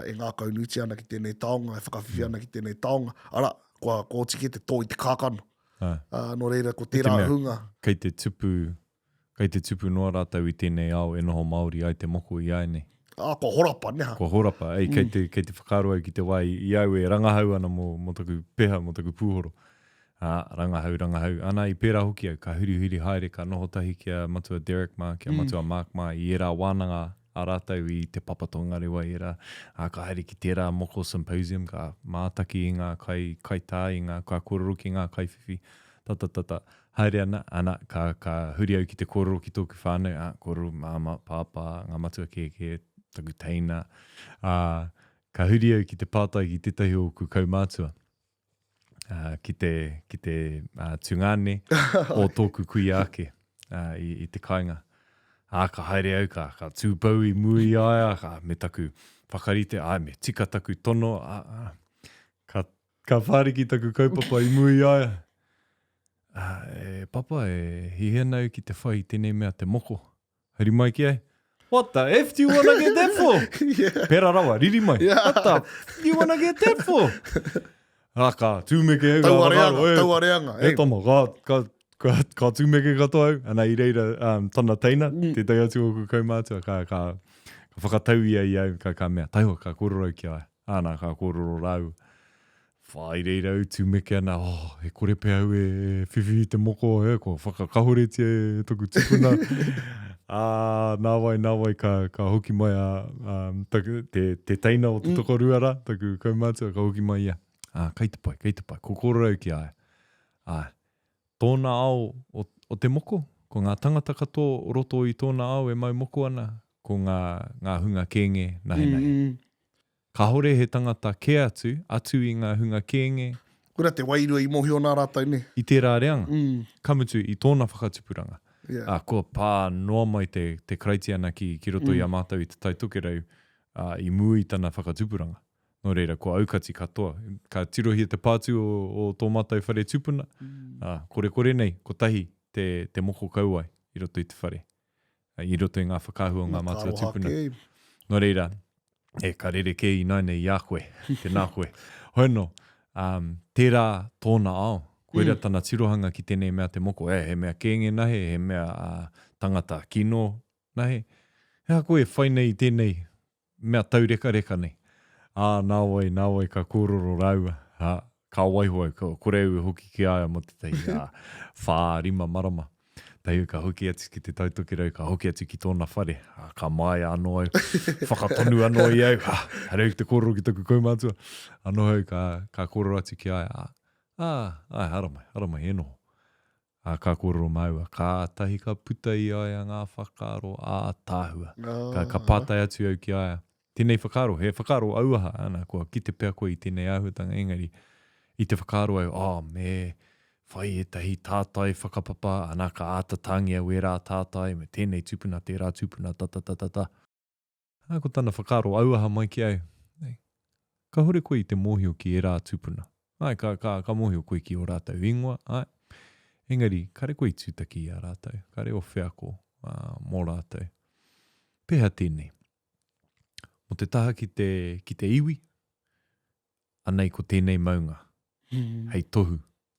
e ngā kaunuti ana ki tēnei taonga, e whakawhiwhi ana ki tēnei taonga. kua ko tiki te tō i te kākano. No reira, ko Te tērā mea, hunga. Kei te tupu noa rātau i tēnei ao e noho Māori ai te moko i ai nei. Ko horapa, neha. Ko horapa, kei te whakaaro au ki te wai i au e rangahau ana mo taku peha, mo taku pūhoro. Rangahau. Ana i pērā hoki au, ka huri haere, ka noho tahi kia matua Derek Ma, kia matua Mark Ma, i era wānanga a rātau i te papatonga rewa i era. Ka haere ki tērā moko symposium, ka mātaki i ngā kai tā, i ngā ka kororo ki ngā kai whiwhi. Tata. Haere ana ka huri au ki te kororo ki tōku whānau, kororo, māma, pāpā, ngā matua ke taku teina. Ka huri au ki te pātai ki tetahi o ku kaumātua. Ki te tungane o tōku kui ake i te kāinga. Ka haere au ka tūpau i mui aia, me taku whakarite, me tika taku tono, ka whāriki taku kaupapa i mui aia. Papa, hihia nau ki te whai tēnei mea te moko. Huri mai ki ai? What the F do you want to get that for? Yeah. Pera rawa, riri mai. Yeah. What the F do you want to get that for? Ka tūmeke au. Tauareanga. E tama, ka tūmeke katoa au. Ana i reira tana teina, te tai atu o ku kaumātua, ka whakatau ia i au, ka mea. Taiwa, ka kororo ki ai. Ana, ka kororo rau. Whai reira au tūmeke ana, he kore pe au e whiwhi te moko, ko whakakahoreti e toku tupuna. Nā wai ka hoki mai te teina o te toko ruara, taku kaumātua, ka hoki mai ia. Kei te pai, ko kororau ki ai. Tōna ao o te moko, ko ngā tangata katoa roto i tōna ao e mau moko ana, ko ngā hunga kenge nahi. Ka hore he tangata ke atu i ngā hunga kenge. Kura te wairua i mohi o nā rātai ne. I tērā reanga, kamutu i tōna whakatupuranga. Yeah. Ko pā noa mai te kraitiana ki roto i a mātau i te taitokerau i mui tana whakatupuranga. No reira, ko aukati katoa. Ka tirohia te pātu o tō mātau whare tupuna. Kore nei, ko tahi te moko kauai i roto i te whare. I roto i ngā whakahua ngā mātua tupuna. No reira, ka rere ke i naine i a koe, te nā koe. Hoino, tērā tōna ao. Koera tana tirohanga ki tēnei mea te moko. He mea kenge nahe, he mea tangata kino nahe. Hea koe whainei tēnei mea taureka nei. Nā wai ka kōroro raua. Ka waihoa, kore au hoki ki aia mo te tei whārima marama. Tei ka hoki atu ki te tautokirau, ka hoki atu ki tōna whare. Ka mai anō au, whakatonu anō i au. Hareu te kōroro ki taku kaumātua. Anō au ka kōroro atu ki aia. Haramai, e noho. Ka kōroro maua, ka tahi ka puta i aia ngā whakaaro tāhua. Ka pātai atu au ki aia. Tēnei whakaaro, he whakaaro auaha, ana, kua ki te pea koe i tēnei āhuatanga engari. I te whakaaro au, me whai e tahi tātai whakapapa, ana ka ātatangi au e rā tātai, me tēnei tupuna, tērā tupuna, ta. Ko tana whakaaro auaha mai ki au. Ka hore koe i te mōhio ki e rā tupuna. Ka mōhio koe ki o rātau ingoa. Engari, kare koe i tūtaki i a rātau. Kare o whiako mō rātau. Peha tēnei. Mo te taha ki te iwi, anei ko tēnei maunga. Hei tohu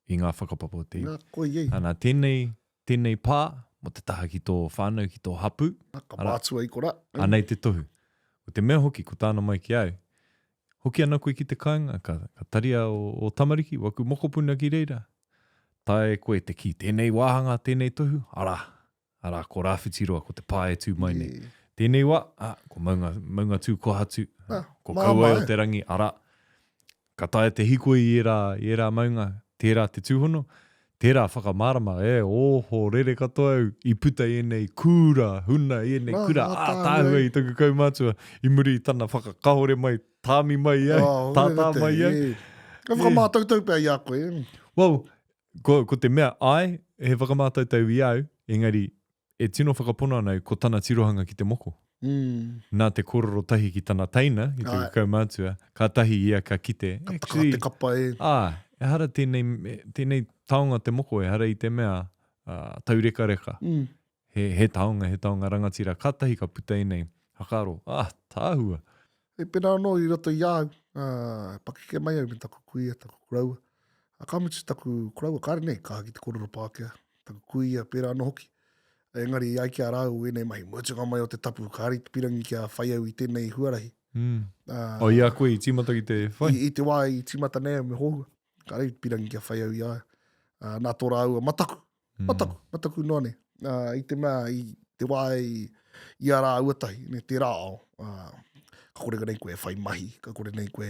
i ngā whakapapa o te iwi. Ana tēnei pā, mo te taha ki tō whānau, ki tō hapu. Ka mātua i kora. Anei te tohu. O te mea hoki, ko tāna mai ki au. Hoki ana koe ki te kāinga, ka taria o tamariki, waku mokopuna ki reira. Tae koe te ki tēnei wāhanga, tēnei tohu. Ara, ko rāwhitiroa, ko te pā e tū mai nei. Tēnei wā, ko maunga tū ko hatu, ko kauai o te rangi, ka tae te hiko i e rā maunga, tērā te tūhono, tērā whakamārama, oho, rere katoa au, i puta i enei kūra, huna i enei kūra, tāhua i taku kaumātua, i muri i tana whakakahore mai, tāmi mai au, tātā mai au. Ka whakamātautau pēr i a koe. Well, ko te mea ai, he whakamātautau i au, engari, e tino whakapona anau ko tana tirohanga ki te moko. Nā te kororo tahi ki tana teina, i te kaumātua, ka tahi ia ka kite. Te kapa e. E hara tēnei taonga te moko, e hara i te mea taureka. He taonga rangatira, ka tahi ka puta i nei, hakaro, tāhua. E pena anō i roto i au, pakike mai au me tako kui e tako kuraua. ka mutu taku koraua kāre nei, ka ki te kororo Pākehā, taku kuia pērā no hoki. Engari ai ki a rāu e nei mai, mutunga mai o te tapu, ka ari te pirangi ki a whai au I tēnei huarahi. O ia koe I timata ki te whai? I te wā I timata nei me hohua. Ka ari te pirangi ki a whai au I aia. Nā tō rāua, mataku noa ne. I te mea, I te wā I a rā uatahi, ne te rā ao. Ka kore nei koe e whai mahi, ka kore nei koe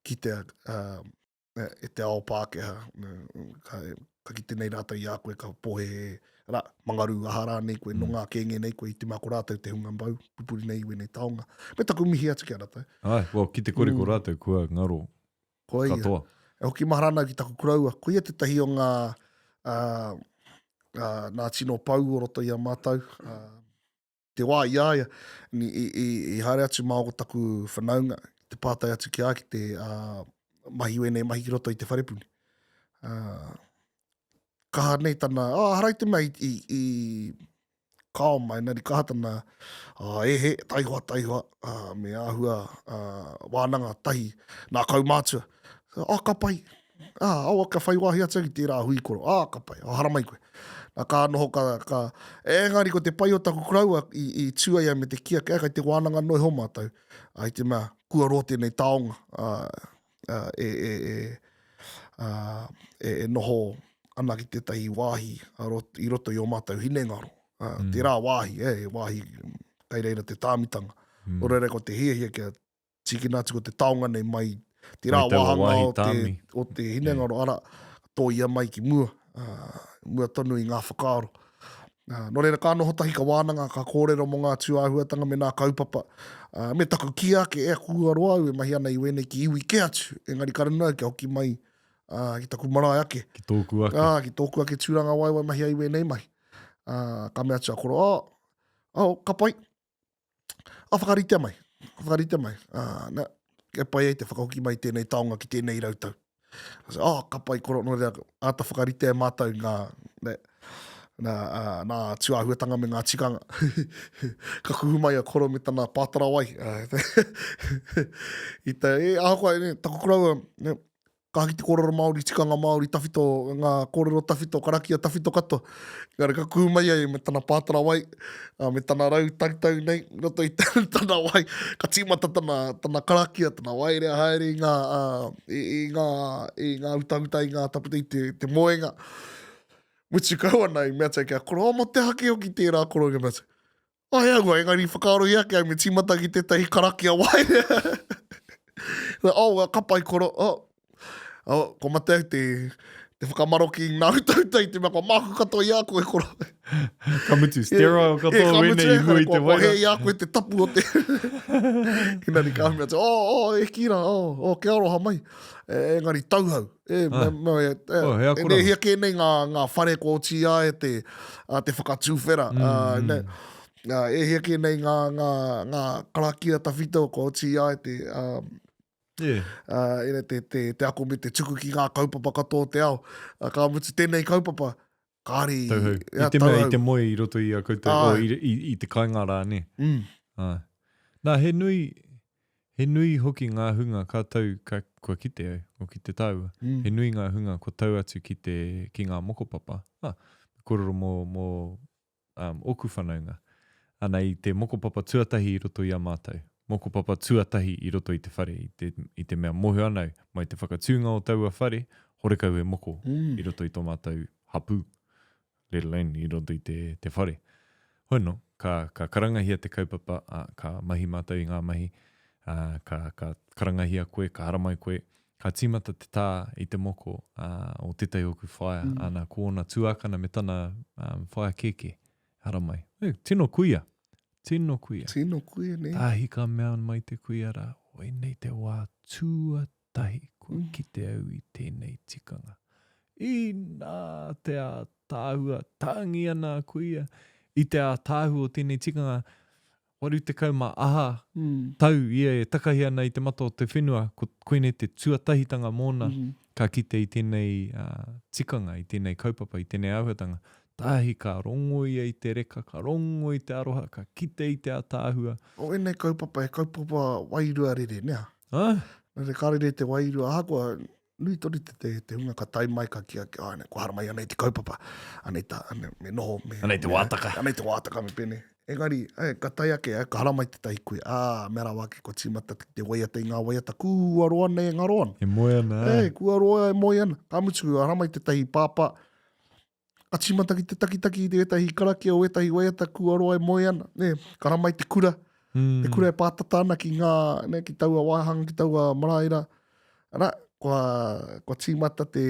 ki te e te ao Pākehā. Ka ki te nei rātou I a koe ka pohe mangaru ahara nei koe, no ngā kenge nei koe I te mea ko rātou te hunga mbau, pupuri nei iwe nei taonga. Me taku mihi atu ki a rātou. Ai, ki te kore ko rātou, kua ngaro katoa. E hoki maharana ki taku kuraua, ko ia te tahi o ngā nā tino pau o roto I a mātou. Te wā I aia, I haere atu mā o taku whanaunga, te pātai atu ki a ki te mahi wene, mahi ki roto I te wharepuni. Kaha nei tana, harai te mea I kao mai, nari kaha tana, he, taihoa, me āhua wānanga tahi, nā kaumātua. Ka pai, aua ka whai wāhi atu ki tērā hui koro, ka pai, hara mai koe. Nā ka noho engari ko te pai o taku kuraua I tuaia me te kia kai te wānanga noi ho mātou. I te mea, kua roa tēnei taonga, noho ana ki te tahi wāhi I roto I o mātou hinengaro. Te rā wāhi, wāhi kai reira te tāmitanga. Orere ko te hia kia tikinatu ko te taonga nei mai, te rā wāhanga o te hinengaro ara, tō ia mai ki mua. Mua tonu I ngā whakaaro. No reira ka noho tahi ka wānanga, ka kōrero mo ngā tuāhuatanga me nā kaupapa. Me taku kia ke kua roa au e mahi ana I wene ki iwi ke atu. Engari karanua ke hoki mai ki taku marae ake. Ki tōku ake. Ki tōku ake tūranga waiwai mahi ai wene mai. Ka mea atu a koro, ka pai. Whakarite mai. Ke pai ei te whakahoki mai tēnei taonga ki tēnei rautau. Ka pai koro no rea, ata whakarite e mātou nā tuāhuatanga me ngā tikanga. Ka kuhu mai a koro me tana pātara wai. I te, ahakua, taku kuraua, ka haki te kororo Māori, tikanga Māori, tawhito, ngā kororo tawhito, karakia tawhito kato. Ngare ka kuhu mai ai me tana pātara wai, me tana rau tautau nei, roto I tana wai, ka tīmata tana karakia, tana wai rea haere I ngā utahuta, I ngā tapute I te moenga. Mutu kaua nei, mea tai kia koro, mo te hake o ki tērā koro ke mea tai. Heagua, engari whakaaro I ake ai me tīmata ki te tahi karakia wai. Ka pai koro, ko mate au te whakamaro ki ngā utahuta I te mea, ko māku katoa I a koe koro. Ka mutu, sterile katoa wene I mua I te waira. He I a koe te tapu o te. Inari ka mea tai, e kira, ke aroha mai. Engari tauhau. Hea kora. Hea ke nei ngā whare ko ti a te whakatūwhera. Hea ke nei ngā karakia tawhito ko ti a te te ako me te tuku ki ngā kaupapa katoa te ao. Ka mutu tēnei kaupapa, kāri... Tauhau. I te mea I te moe I roto I a koutou, I te kainga rā ne. Nā, he nui hoki ngā hunga ka tau kua kite au, o ki te taua. He nui ngā hunga ko tau atu ki ngā mokopapa. Kororo mō oku whanaunga. Ana I te mokopapa tuatahi I roto I a mātou. Mokopapa tuatahi I roto I te whare, I te mea mohu anau, mai te whakatūnga o taua whare, horekau e moko I roto I tō mātou hapu, let alone I roto I te whare. Hoino, ka karangahia te kaupapa, ka mahi mātou I ngā mahi, ka karangahia koe, ka haramai koe, ka tīmata te tā I te moko o tētai oku whaia, ana kōna tuakana me tana whaia keke, haramai. Tino kuia. Tino kuia, ne. Tahi ka mea mai te kuia rā, oi nei te wā tuatahi kua kite au I tēnei tikanga. I nā te a tāhua, tāngi ana kuia, I te a tāhua o tēnei tikanga, waru te kauma aha, tau ia e takahi ana I te mata o te whenua, koine te tuatahitanga mōna, ka kite I tēnei tikanga, I tēnei kaupapa, I tēnei auhatanga. Tahi ka rongo ia I te reka, ka rongo I te aroha, ka kite I te atāhua. O enei kaupapa wairua rere, nea? Nere karere te wairua. Ahakua, nui tori te hunga ka tai mai ka kia ko hara mai anei te kaupapa, anei me noho, Anei te wātaka. Anei te wātaka me pene. Engari, ka tai ake, ka hara mai te tai koe, mera wake ko tīmata te waiata i ngā waiata, kua roa nei ngā roan. E moe ana. Kua roa e moe ana. Ka mutu hara mai te tai pāpā, ka tīmata ki te takitaki i te etahi karaki o etahi waiata, kua roa e moe ana. Ka hara mai te kura, te kura e pātata ana ki ngā, ki taua wāhanga, ki taua maraira. Ana, kua tīmata te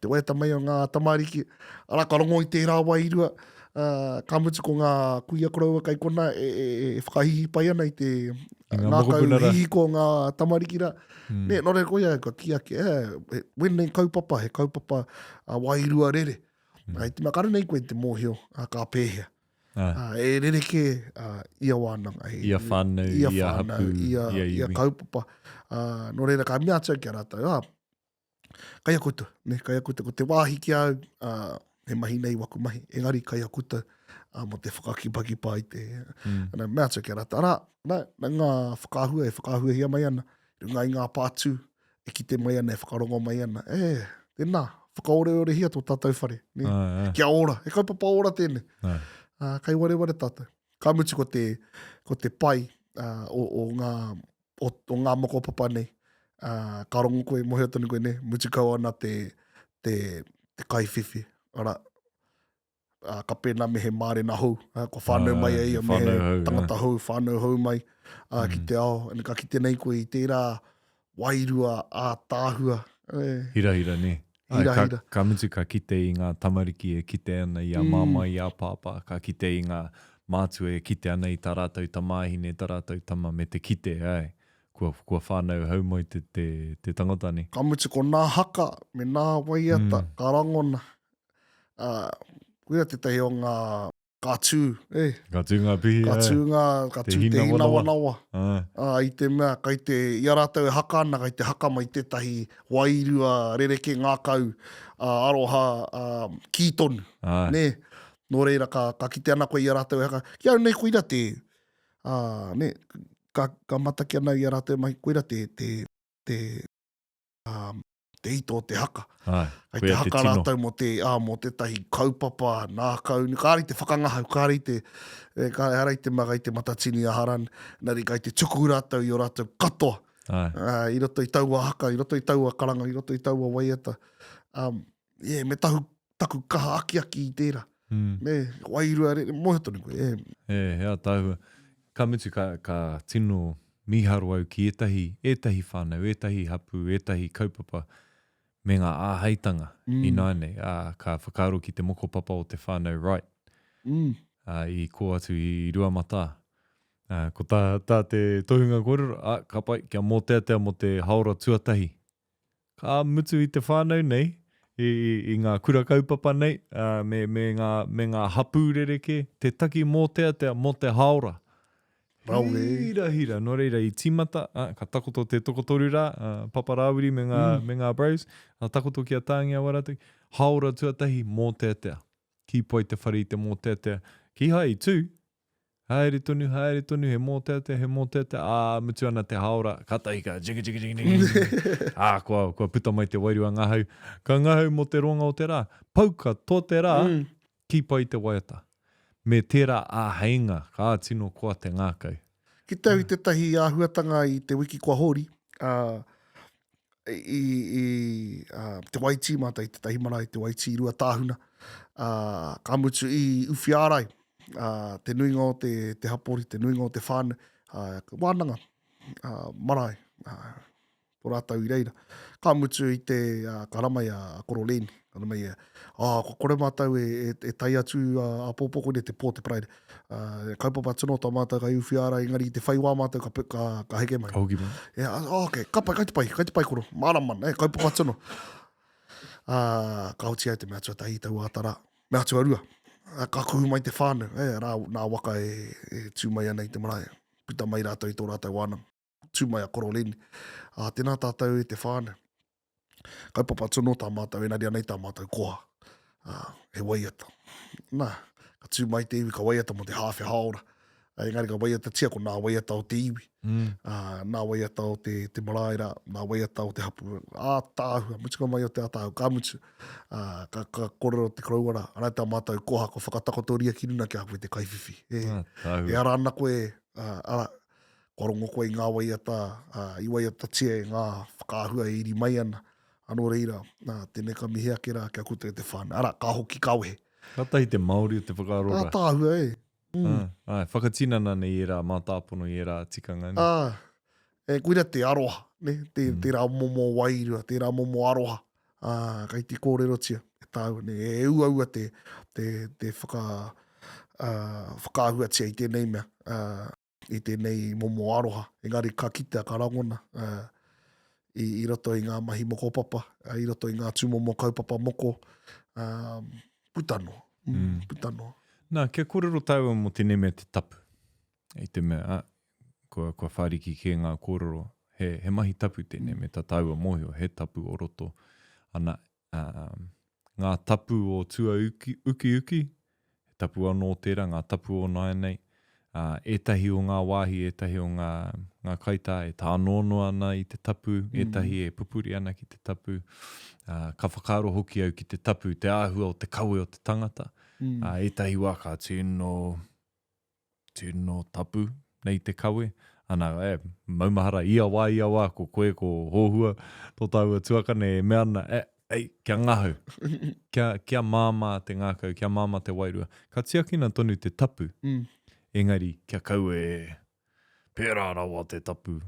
waiata mai o ngā tamariki. Ara, ka rongo i tērā wairua. Ka mutu ko ngā kuia koraua kai kona e whakahihi pai ana i te ngā kau hihiko ngā tamariki ra. No re koia ka kia ke, wene kaupapa, he kaupapa wairua rere. Te makare nei koe te mōhio, ka pēhea. E rere ke ia wānanga. Ia whānau, ia hapu, ia kaupapa. No reira ka mea atau ki a rātou. Kaia kutu, kaia kutu, ko te wāhiki au, he mahi nei waku mahi. Engari kaia kutu, mo te whakakipakipa i te mea atau ki a rātou. Ara, ngā whakahua, whakahua hia mai ana. Runga i ngā pātū, e ki te mai ana, e whakarongo mai ana. Tēnā, whakaore hia tō tātou whare. Kia ora, he kaupapa ora tēne. Kai ware tātou. Ka mutu ko te pai o ngā moko papa nei. Ka rongo koe, mohe atonu koe ne, mutu kau ana te kaiwhiwhi. Ora, ka pēnā me he māre na hou. Ko whānau mai ai, me he tangata hou, whānau hou mai ki te ao. Ka ki te nei koe i tērā wairua tāhua. Hira, ne. Hira. Ka mutu ka kite i ngā tamariki e kite ana i a māma i a pāpā. Ka kite i ngā mātua e kite ana i tā rātou ta māhine, tā rātou tama me te kite, Kua whānau hau mai te tangata ni. Ka mutu ko nā haka, me nā waiata, ka rangona. Kuia te tahi o ngā kātū, Kātū ngā pihi, kātū te hina wanawa. I te mea, kai te ia rātou e haka ana, kai te haka mai tētahi wairua rereke ngā kau, aroha ki tonu. Nō reira, ka kite ana koe ia rātou e haka. Kia nei koeira ka mataki ana ia rātou mai koeira te ito o te haka. Kai te haka rātou mo tētahi kaupapa, nā kau, kāri te whakangahau, kāri te magai te matatini a haran, nari kai te tuku rātou i o rātou katoa. I roto i taua haka, i roto i taua karanga, i roto i taua waiata. Me taku kaha aki i tērā. Wairua, mohe tonu koe. Hea tāhua. Ka mutu ka tino miharo au ki etahi whānau, etahi hapu, etahi kaupapa, me ngā āheitanga i nāne, ka whakaaro ki te moko papa o te whānau right. I ko atu i Ruamata. Ko tā te tohunga kōrero, ka pai, kia mōteatea mo te haora tuatahi. Ka mutu i te whānau nei, i ngā kura kaupapa nei, me ngā hapu rereke, te taki mōteatea mo te haora. Hira, no reira i tīmata, ka takoto te tokotoru rā, Papa Rawiri me ngā bros, takoto ki a tāngi a waratu, haora tuatahi mōteatea. Ki pai te whare i te mōteatea. Ki hai tū, haere tonu, he mōteatea, mutu ana te haora, katahi ka, jigi. Kua puta mai te wairua ngahau. Ka ngahau mo te ronga o te rā, pauka tō te rā, ki pai te waiata. Me tērā āheinga, ka tino koa te ngākau. Ki tau i tētahi āhuatanga i te wiki kua hori, te waiti mata i tētahi mara i te waiti i rua tāhuna, ka mutu i uwhiarai, te nuinga o te hapori, te nuinga o te whāna, wānanga, marae, o rātau i reira. Ka mutu i te karamai a Koroleni, karamai ko kore mātau e tai atu a pōpoko ne te pō te praere. Kaupapa tino tā mātau ka iwhiara, engari i te whaiwā mātau ka heke mai. Ka hoki mai. Okay, ka pai koro, māraman, kaupapa tino. Ka hoti au te mea tuatahi tau ātara, mea tuarua. Ka kuhu mai te whānau, nā waka e tūmai ana i te marae. Puta mai rātou i tō rātou wānanga. Tūmai a Koroleni. Tēnā tātou e te whānau. Kaupapa tino tā mātau, enari anei tā mātau koha. He waiata. Ka tūmai te iwi ka waiata mo te hawhi haora. Engari ka waiata tia ko nā waiata o te iwi. Nā waiata o te maraira, nā waiata o te hapu. Tāhua, mutuka mai o te ātāhua, ka mutu. Ka korero te krauara, anai tā mātou koha ko whakatakotoria ki runa ki hapu te kaiwhiwhi. E ara ana koe, korongo koe i ngā waiata, i waiata tia e ngā whakaahua e iri mai ana. Anō reira, tēnei ka mihi ake rā kia kute te whāne. Ara, ka hoki kawehe. Ka tahi te Māori o te whakaarora. Tāhua, Whakatinana nei e rā mātāpono i e rā tikanga. Kuira te aroha, ne? Te rā momo wairua, te rā momo aroha. Kai te kōrero tia. E ua te whakaahua tia i tēnei mea. I tēnei momo aroha. Engari ka kita, ka rangona. I roto i ngā mahi moko papa. I roto i ngā tūmomo kaupapa moko. Putano. Putano. Nā, kia kōrero taua mo tēnei mea te tapu. I te mea, kua whāriki ke ngā kōrero, he mahi tapu tēnei mea ta taua mōhio, he tapu o roto. Ana, ngā tapu o tua uki, tapu anō tērā, ngā tapu o naenei, etahi o ngā wāhi, etahi o ngā kaita, e tānono ana i te tapu, etahi e pupuri ana ki te tapu, ka whakaaro hoki au ki te tapu, te āhua o te kawe o te tangata. Etahi waka tēno tapu nei te kawe. Ana, maumahara, ia wā, ko koe ko hōhua, tō taua tuakane e mea ana, kia ngahau, kia māma te ngākau, kia māma te wairua. Ka tiakina tonu te tapu, engari, kia kaue pērā rawa te tapu,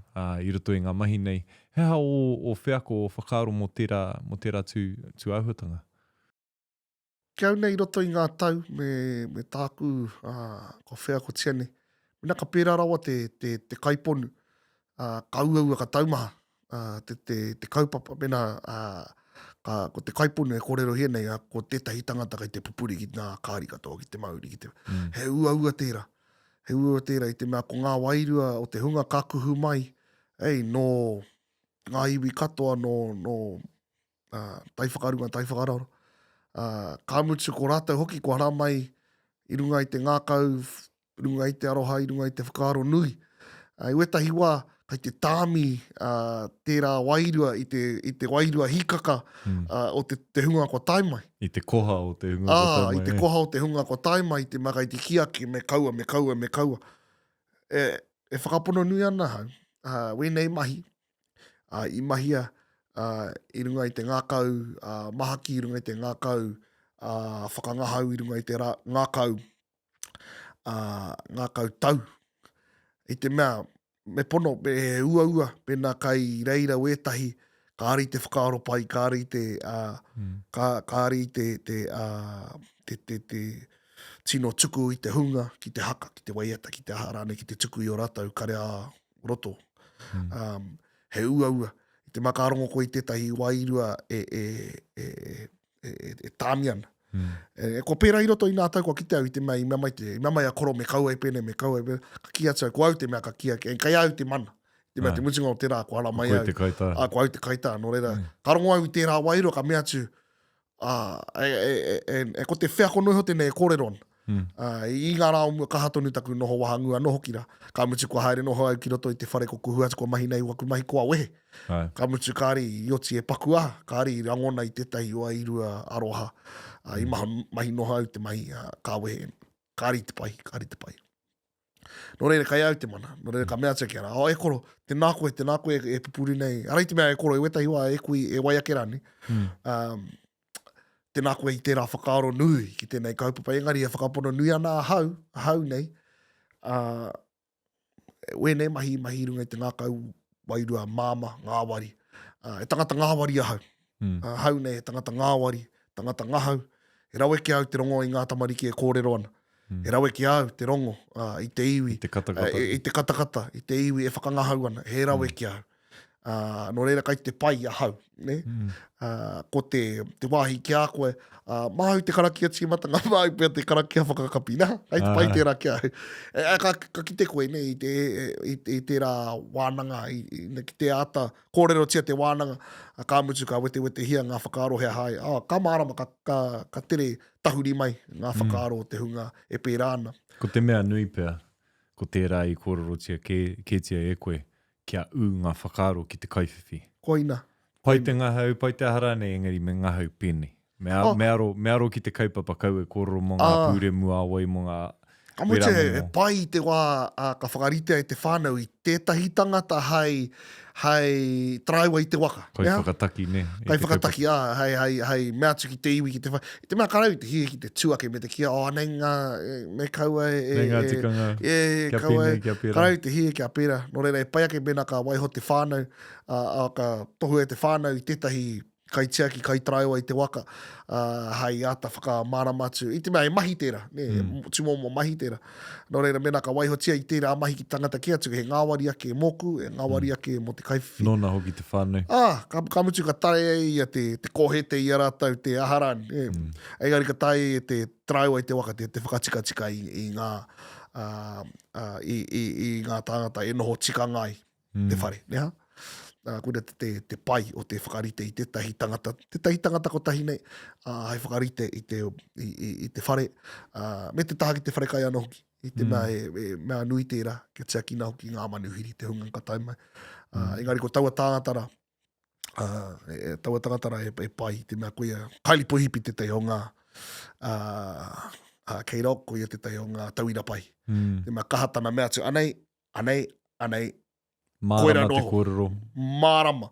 i roto i ngā mahi nei. Hea o whiako o whakaaro mo tērā tū auhutanga? Kia nei roto i ngā tau, me tāku, ko whiako tiane. Mena ka pērā rawa te kaiponu, ka uaua ka taumaha, te kaupapa, mena ko te kaiponu e kōrero hia nei, ko tētahi tangata kai te pupuri ki ngā kāri katoa, ki te mauri, he uaua tērā. He uaua tērā i te mea ko ngā wairua o te hunga kakuhu mai, no ngā iwi katoa, no tai whakarunga, tai whakararo. Ka mutu ko rātou hoki ko hara mai i runga i te ngākau, i runga i te aroha, i runga i te whakaaro nui. I wetahi wā, kai te tāmi tērā wairua i te wairua hikaka o te hunga ko taimai. I te koha o te hunga ko taimai. I te koha o te hunga ko taimai, te maka i te kiaki, me kaua. E whakapono nui ana hau. Wēnei mahi, i mahia, i runga i te ngākau mahaki, i runga i te ngākau whakangahau, i runga i te ngākau tau. I te mea, me pono, me ua, pēnā kai reira wētahi, kāri te whakaaro pai, kāri te tino tuku i te hunga, ki te haka, ki te waiata, ki te aharane, ki te tuku i o rātou, kare a roto. He ua. Te makarongo ko i tētahi wairua tāmi ana. Ko pērā i roto i nā tau kua kite au i te mai, i mamai a koro me kaua e pene, ka kia tau, ko au te mea ka kia, kai au te mana. Te mea te mutunga o te rā, ko hala mai au. Ko au te kaita, no reira. Karongo au i tērā wairua ka mea tu, ko te whiako noi ho tēnei e kōrero ana. I ngā rā o mua kahatonu taku noho wahangua, noho kira. Ka mutu kua haere noho au ki roto i te whare ko kuhua, kua mahi nei, waku mahi koa wehe. Ka mutu kāri i oti e pakua, kāri i rangona i tētahi o airua aroha. I mahi noho au te mahi kā wehe. Kāri te pai. No reira kai au te mana. No reira ka mea teki ana. E koro, te nākoe e pupuri nei. Arai te mea e koro, e wetahi wā e kui e waiakera ni. Tēnā koe i tērā whakaaro nui ki tēnei kaupapa. Engari e whakapono nui ana hau nei. Wēnei mahi runga i te ngākau wairua māma, ngāwari. E tangata ngāwari ahau. Hau nei, e tangata ngāwari, tangata ngahau. E rawe ki au te rongo i ngā tamariki e kōrero ana. E rawe ki au te rongo i te iwi. I te katakata. I te iwi e whakangahau ana. He rawe ki au. No reira kai te pai ahau. Ne? Ko te wāhi ki a koe, mahau te karakia tīmata, ngā mahau pia te karakia whakakapi, nā? Ai te pai tērā kia au. Ka ki te koe, ne, i tērā wānanga, ki te ata, kōrero tia te wānanga, ka mutu ka wete hia ngā whakaaro hea hai. Ka mārama, ka tere tahuri mai ngā whakaaro o te hunga e pērā ana. Ko te mea nui pia. ko tērā I kōrero tia ke tia e koe kia ngā whakaaro ki te kaiwhiwhi. Koina. Pai te ngahau, pai te harane, engari me ngahau pēne. Me aro ki te kaupapa kau e kōrero mo ngā pūre mua awai mo ngā Ka mo te pai te wā ka whakarite ai te whānau I tētahi tangata hei traiwa I te waka. Kai whakataki, ne? Kai whakataki, hei mea tuki te iwi ki te whai. I te mea karau te hie ki te tuake me te kia, nei ngā, me kaua Nei ngā tikanga, kia pēne, kia pēra. Karau te hie kia pēra. Nō reira, pai ake mena ka waiho te whānau, ka tohu e te whānau I tētahi kai tiaki, kai traiwa I te waka, hei ata whakamarama atu. I te mea, e mahi tērā, tumomo mahi tērā. Nō reira, mena ka waiho tia I tērā mahi ki tangata kia atu, he ngāwari ake moku, e ngāwari ake mo te kaiwhiwhi. Nōna hoki te whānau. Ka mutu ka tare ai a te kohete I a rātau, te aharan. Engari ka tae e te traiwa I te waka, te whakatika I ngā I ngā tāngata e noho tika ngai, te whare, neha? Kura te pai o te whakarite I tētahi tangata ko tahi nei, hei whakarite I te whare, me te taha ki te whare kai anō hoki, I te mea nui tērā, ke tia kina hoki ngā manuhiri, te hunga ka taimai. Engari ko taua tāngatara, e pai, te mea koia, kaili pohipi te tei o ngā, kei rau, koia te tei o ngā tauira pai. Te mea kahatana mea tu, anei, Mārama te kōrero. Mārama.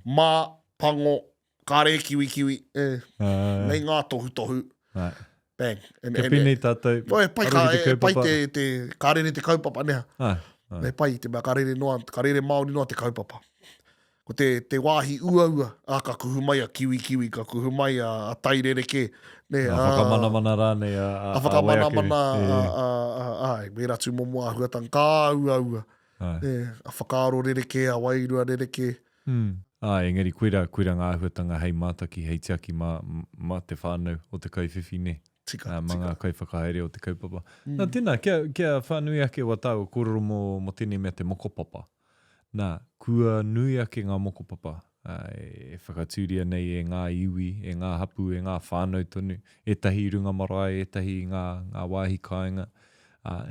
Mā, pango, kāre, kiwi. Nei ngā tohu. Bang. Kia pēnei tātou. Pai te kārere te kaupapa, neha. Nei pai, te mea kārere Māori noa te kaupapa. Ko te wāhi ua, ka kuhu mai a kiwi, ka kuhu mai a tairereke. A whakamanamana rānei a whakamanamana, me ratu momo a huatang, kā ua. A whakaaro rereke, a wairua rereke. Engari, koira ngā huatanga hei mātaki, hei tiaki mā te whānau o te kaiwhiwhi, ne? Mga kai whakahere o te kaupapa. Nā tēnā, kia whānui ake wa tau, kōrero mo tēnei mea te mokopapa. Nā, kua nui ake ngā mokopapa. E whakatūria nei e ngā iwi, e ngā hapu, e ngā whānau tonu, e tahi runga marae, e tahi ngā wāhi kāinga.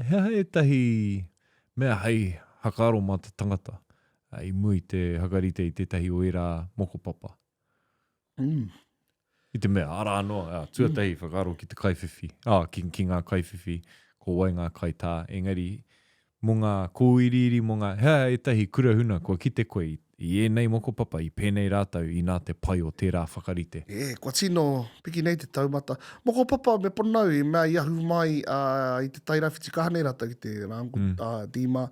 Hea e tahi mea hei hakaro mā te tangata. I mui te hakarite I tētahi oira mokopapa. I te mea, ara anoa, tuatahi whakaro ki te kaiwhiwhi. Ki ngā kaiwhiwhi, ko wai ngā kaitā. Engari, mo ngā kōiriri, mo ngā, hea e tahi kurahuna, kua ki te koe, I nei mokopapa, I pēnei rātau, I nā te pai o tērā whakarite. Kua tino, piki nei te taumata. Mokopapa me ponau, I mea iahu mai I te tairaiwhiti kahane rātau ki te rangu dīma,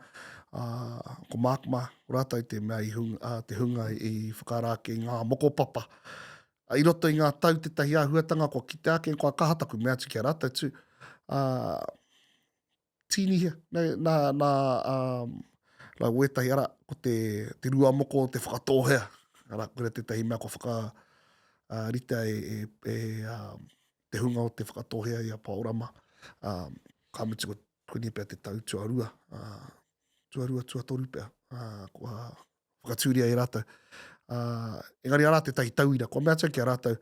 ko mākma, rātau te mea te hunga I whakarāke ngā mokopapa. I roto I ngā tau te tahi ahuatanga, ko ki te ake, ko a kahataku mea tu kia rātau tu. Tini hia, la uetahi ara, ko te rua moko te whakatohea. Ara, kura te tahi mea ko whakarita te hunga o te whakatohea I a paorama. Ka mutu ko ni pēr te tau tuarua. Tuatoru pēr. Kua whakatūria I rātau. Engari ara te tahi tauira. Ko mea tau ki a rātau.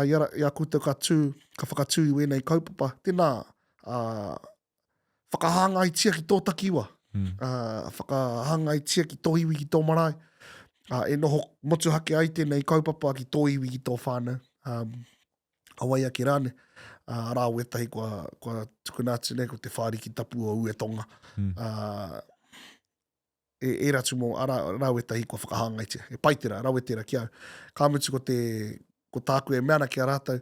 Ia koutou ka whakatū I wēnei kaupapa. Tēnā whakahanga I tia ki tō takiwa. Whakahanga I tia ki tō iwi ki tō marae. E noho motu hake ai tēnei kaupapa ki tō iwi ki tō whānau. Awai ake rāne. Rā uetahi kua tukunātu ne, ko te whāri ki tapu o Uetonga. E ratu mō, rā uetahi kua whakahanga I tia. E paitera, rā uetera ki au. Kā mutu ko tāku e meana ki a rātau.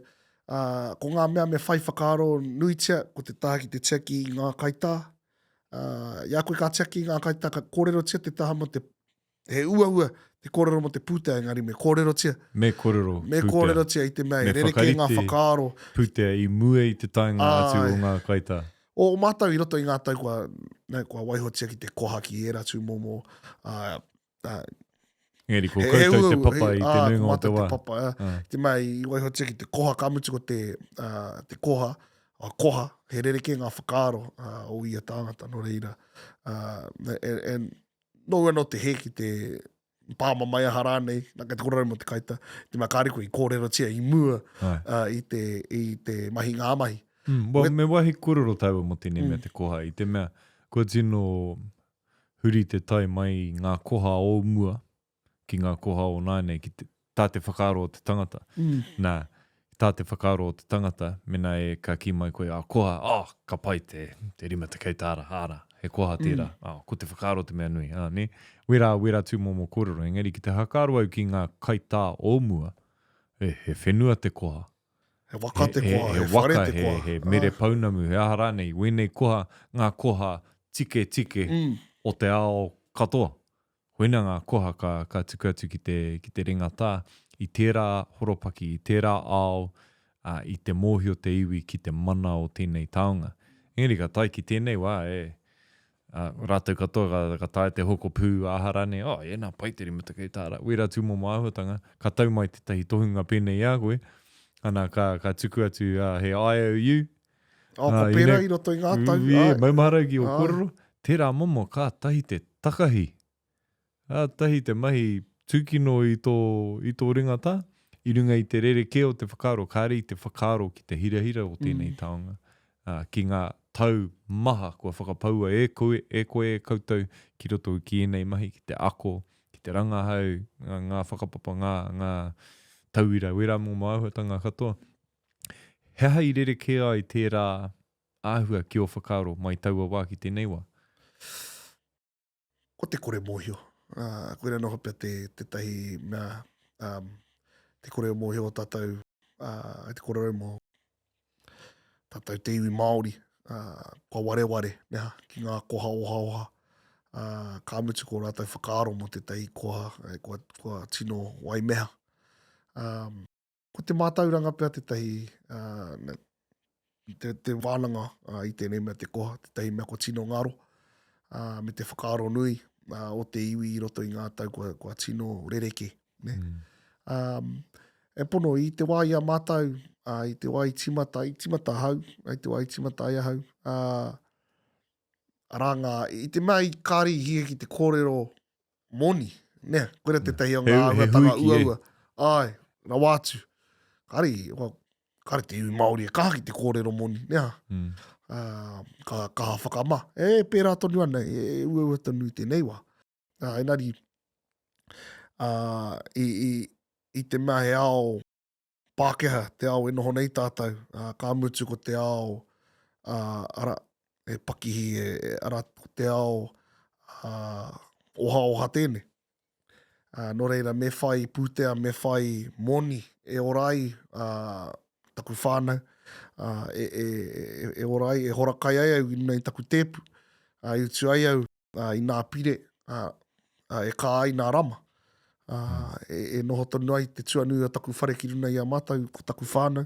Ko ngā mea me whai whakaaro nui tia, ko te taha ki te tiaki I ngā kaitā. Ia koe ka tiaki I ngā kaitā, ka kōrero tia te taha mo te he ua, te kōrero mo te pūtea, engari me kōrero tia. Me kōrero tia I te mea, rereke ngā whakaaro. Pūtea I mue I te tainga atu o ngā kaitā. O mātau I roto I ngā tau kua waiho tia ki te koha ki e ratu momo. Ngeri, ko koutou te papa I te nunga o te wā. Te papa, te mea I waiho tia ki te koha, ka mutu ko te koha, koha, he rereke ngā whakaaro o ia tāngata no reira. Noua no te he ki te pāma mai aha rānei, nā ka te korau mo te kaita, te mea kāreko I kōrero tia I mua I te mahi ngā mahi. Me wahi kōrero tau mo tēnei mea te koha, I te mea, Kua tino huri te tai mai ngā koha o mua ki ngā koha o nānei ki tā te whakaaro o te tangata. Nā, tā te whakaaro o te tangata, mena e ka ki mai koe, koha, ka pai te rima te keitāra, āra, he koha tērā, ko te whakaaro te mea nui, ne? Wera tū mō kōrero, engari ki te hakaaro au ki ngā kaitā o mua, he whenua te koha. He waka te koha, he whare te koha. He mere paunamu, he ahara nei, wenei koha, ngā koha tike o te ao katoa. Hoina ngā koha ka tuku atu ki te ringata, i tērā horopaki, i tērā ao, i te mōhio te iwi ki te mana o tēnei taonga. Engari ka tai ki tēnei wā, rātou katoa ka tai te hoko pū ahara nei, nā pai te rima te keitāra. Wera tū mō māhuatanga, ka tau mai te tahi tohunga pēnei a koe, ana ka tuku atu he IOU. Ka pērā i roto i ngā tau. Maumahara ki o kororo, tērā momo ka tahi te takahi. Tahi te mahi tūkino i tō ringata, i runga i te rereke o te whakaaro, kāre i te whakaaro ki te hirahira o tēnei taonga. Ki ngā tau maha, kua whakapaua e koe e koutou, ki roto ki enei mahi, ki te ako, ki te rangahau, ngā whakapapa, ngā tauira, wera mō māhuatanga katoa. Heha i rereke ai tērā āhua ki o whakaaro mai taua wā ki tēnei wā? Ko te kore mōhio. Koe rā noho pia te tahi mea, te kore mōhio o tātou, te kore rau mō tātou te iwi Māori, kua wareware, neha, ki ngā koha oha, ka mutu ko rātou whakaaro mo te tahi koha, kua tino waimeha. Ko te mātauranga pia te tahi, te wānanga i tēnei mea te koha, te tahi mea ko tino ngaro, me te whakaaro nui, o te iwi i roto i ngā tau kua tino rereke. Ne? E pono, i te wā ia mātau, i te wā i timata hau, i te wā i timata ai hau, aranga, i te mea i kāri hia ki te kōrero moni, ne? Koera te tahi o ngā auatanga uaua. Ai, na wātu. Kāre te iwi Māori e kaha ki te kōrero moni, nea? Ka whakama. Pērā tonu ana, ua tonu tēnei wā. Engari, i te mea he ao Pākehā, te ao e noho nei tātou, ka mutu ko te ao e pakihi, ara ko te ao oha tēne. Nō reira, me whai pūtea, me whai moni, e orai taku whānau, e orai, e horakai ai au i taku tēpu, i utu ai au i nā pire, e kā ai nā rama. E noho tonu ai te tuanui a taku whare ki runa i a mātau, ko taku whānau.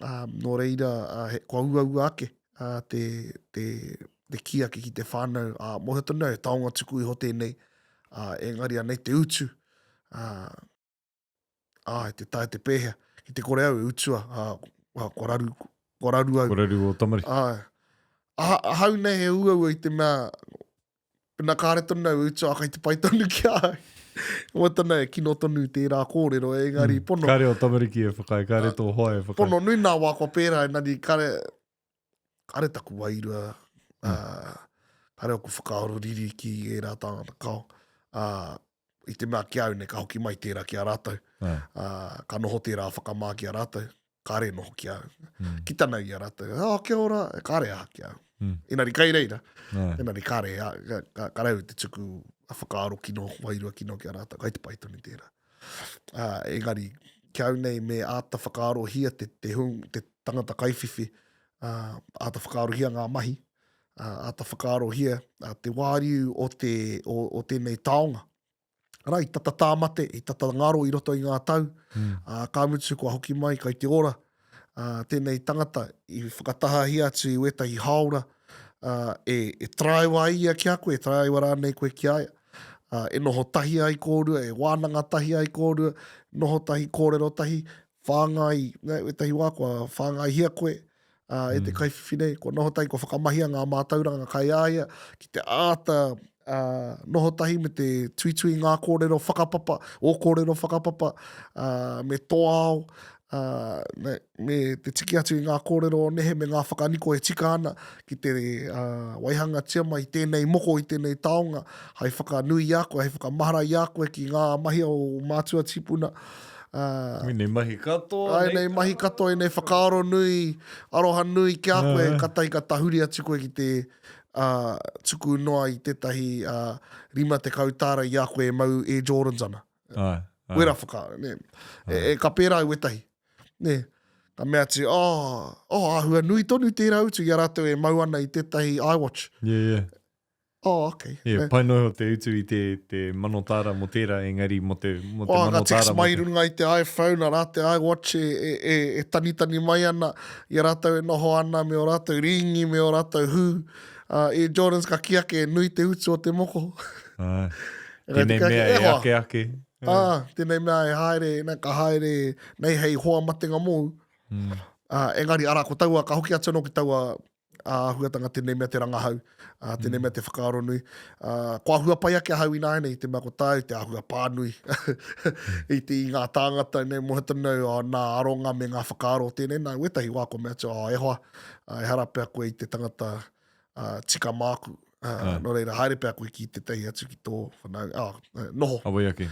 Nō reira, kua ua ake, te kia ki te whānau, mohe tonu ai, taonga tuku i ho tēnei, engari anei te utu, te tae te pēhea, ki te kore au e utua, koraru au. Koraru o Tamari. Hau nei he ua i te mea, pina kāre tonu au utua, kai te pai tonu ki ai. Ua tonu e kino tonu tērā kōrero, engari pono. Kāre o Tamari ki e whakai, kāre tō hoa e whakai. Pono nui nā wā kua pērā, nani kāre taku wairua, kāre o ku whakaaro riri ki e rā tāngata kao. I te mea ki au ne ka hoki mai tērā ki a rātou. Ka noho tērā whakamā ki a rātou. Kāre noho ki au. Ki tanau i a rātou. Kia ora, kāre a ki au. Engari kai reira. Engari kāre a, ka rau te tuku a whakaaro kino, wairua kino ki a rātou. Kai te paitoni tērā. Engari, ki au nei me āta whakaaro hia te tangata kaiwhiwhi. Āta whakaaro hia ngā mahi. Āta whakaaro hia te wāriu o tēnei taonga. Ara, i tata tāmate, i tata ngaro i roto i ngā tau. Ka mutu kua hoki mai, kai te ora. Tēnei tangata, i whakataha hi atu i wetahi haora. E traiwa ia ki a koe, e traiwa rānei koe ki aia. E noho tahi ai kōrua, e wānanga tahi ai kōrua, noho tahi kōrero tahi, whāngai, wetahi wā kua whāngai hia koe. E te kaiwhiwhi nei, kua noho tahi, kua whakamahia ngā mātauranga kai aia, ki te āta, noho tahi me te tuitui ngā kōrero whakapapa, o kōrero whakapapa, me toao, me te tiki atu i ngā kōrero nehe me ngā whakaniko e tika ana ki te waihanga tia mai tēnei moko i tēnei taonga, hai whakanui a koe, hai whakamahara i a koe ki ngā mahi o mātua tipuna. Nei mahi kato. Ai nei mahi kato e nei whakaaro nui, aroha nui ki a koe, katai ka tahuri atu koe ki te tuku noa i tētahi rima te kautara i a koe e mau e Jordans ana. Wera whakaaro, ne. Ka pērā i wetahi. Ne, ka mea te, ahua nui tonu tērā utu, i a rātou e mau ana i tētahi iWatch. Yeah. Okay. Yeah, pai noho te utu i te manotara mo tērā, engari mo te manotara. Ka text mai runga i te iPhone, a rā te iWatch e tani mai ana, i a rātou e noho ana, me o rātou ringi, me o rātou hu. E Jordans ka kiake e nui te utu o te moko. Tēnei mea e ake. Tēnei mea e haere, ka haere nei hei hoa matenga mō. Engari, ara, ko taua, ka hoki atu no ki taua huatanga tēnei mea te rangahau, tēnei mea te whakaaro nui. Ko ahua pai ake hau i nāne, i te mea ko tāu, te ahua pānui. I ngā tāngata, nei moheta nau, nā aronga me ngā whakaaro tēnei, nā wetahi wā ko mea tu, e hoa, e harapea koe i te tangata tika māku. No reira, haere pēr koe ki te tehi atu ki tō whanau. Noho. Awai ake,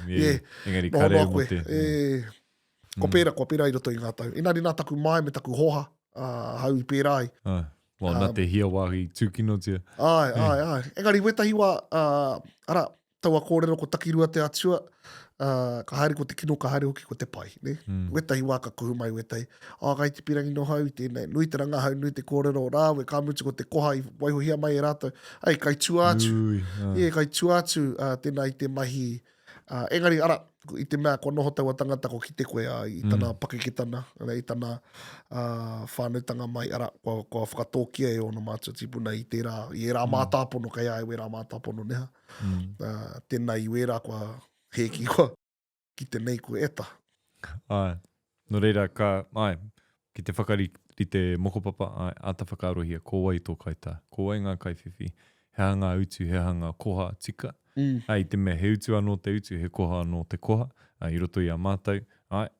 engari kare mo te. Ko pēra i roto i ngā tau. Engari nā taku mai me taku hoha, hau i pērai. Nā te hia wāhi tūkino tia. Ai. Engari, wetahi wā, ara, taua kōrero ko takirua te atua, ka haere ko te kino, ka haere hoki ko te pai. Ne? Wetahi wā ka kuhu mai wetahi. Kai te pirangi no hau, tēnei, nui te rangahau, nui te kōrero, rāwe, ka mutu ko te koha i waihohia mai e rātou. Kai tuātu. Kai tuātu tēnā i te mahi. Engari, ara, i te mea, ko noho taua tangata ko ki te koe i tana pakeketana, i tana whānautanga mai, ara, ko whakatōkia e ona mātua tipuna i tērā, i e rā mātāpono, kai ai we rā mātāpono neha. Tēnā i wera kua heki kua, ki te nei ko eta. No reira, ki te whakari i te mokopapa, ata whakarohia, ko wai tō kaita, ko wai ngā kaiwhiwhi, hea ngā utu, hea ngā koha tika. I te mea, he utu anō te utu, he koha anō te koha, i roto i a mātou,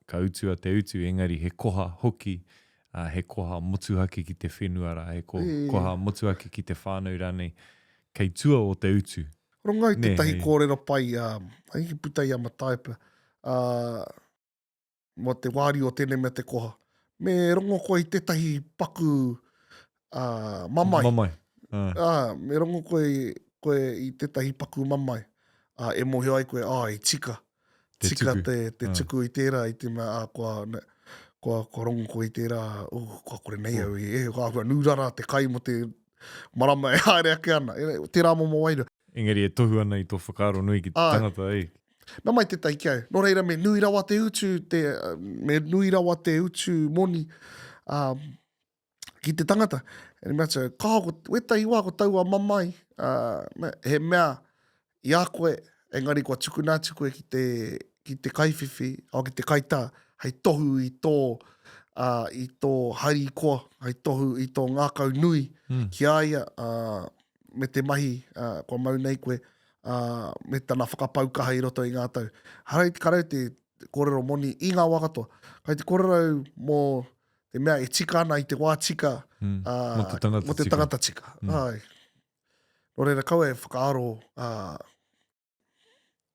ka utu a te utu, engari he koha hoki, he koha motuhaki ki te whenuara, he koha motuhaki ki te whānau rānei, kei tua o te utu. Rongai te tahi kōrero pai, ki putai a mataipa, mo te wāri o tēnei mea te koha. Me rongo koe i tētahi paku mamai. Me rongo koe i tētahi paku mamai. E mohi ai koe, i tika. Tika te tuku i tērā, i te mea, koa rongo koe i tērā, koa kore nei au, koa nūrara te kai mo te marama e haere ake ana. Tērā momo waira. Engari e tohu ana i tō whakaaro nui ki te tangata, Nā mai te tai kiau. Nō reira, me nui rawa te utu moni ki te tangata. E mea tau, wetahi wā ko taua mamai, he mea i a koe, engari kua tukunātu koe ki te kaiwhiwhi, ki te kaitā, hei tohu i tō hari koa, hei tohu i tō ngākau nui, ki aia, me te mahi, kua mau nei koe, me tana whakapaukaha i roto i ngā tau. Harai te karau te kōrero moni i ngā wakatoa. Kai te kōrero mō te mea e tika ana i te wā tika, mo te tangata tika. Nō reira, kau e whakaaro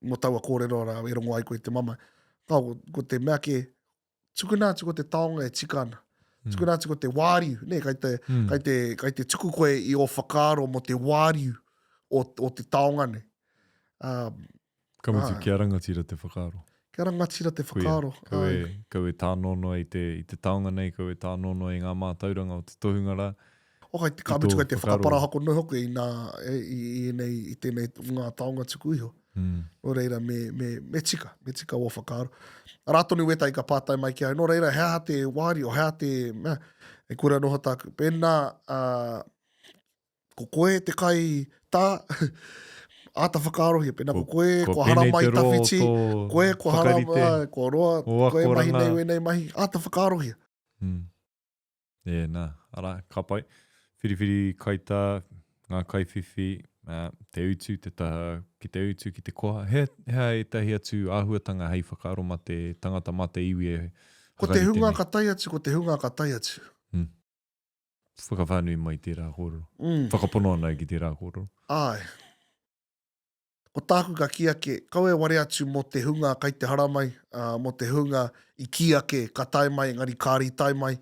mo taua kōrero ara e rongo ai koe te mama. Kau, ko te mea ke tukunātu ko te taonga e tika ana. Tukunātu ko te wāriu, ne, kai te tuku koe i o whakaaro mo te wāriu o te taonga ne. Kamutu kia rangatira te whakaaro. Kia rangatira te whakaaro. Kau e tānono i te taonga nei, kau e tānono i ngā mātauranga o te tohunga rā. Kai te kamutu koe te whakapara hako noi hoke i tēnei ngā taonga tuku iho. Nō reira, me tika o whakaaro. Rātonu weta i ka pātai mai ki au. Nō reira, hea te wāri o hea te... E kura noho tāku. Pēnā, ko koe te kai tā, āta whakaarohia. Pēnā ko koe, ko hara mai tawhiti. Koe, ko hara mai, ko roa, koe mahi nei wenei mahi. Āta whakaarohia. Nā, ara, ka pai. Whiriwhiri kaita, ngā kaiwhiwhi, te utu, te taha, ki te utu, ki te koha. Hea e tahi atu āhuatanga hei whakaaro ma te tangata ma te iwi e Ko te hunga ka tai atu, ko te hunga ka tai atu. Whakawhanui mai te rā kōrero. Whakapono ana ki te rā kōrero. Ai. Ko tāku ka ki ake, kau e ware atu mo te hunga kai te haramai, mo te hunga i ki ake ka tai mai, ngari kāri tai mai,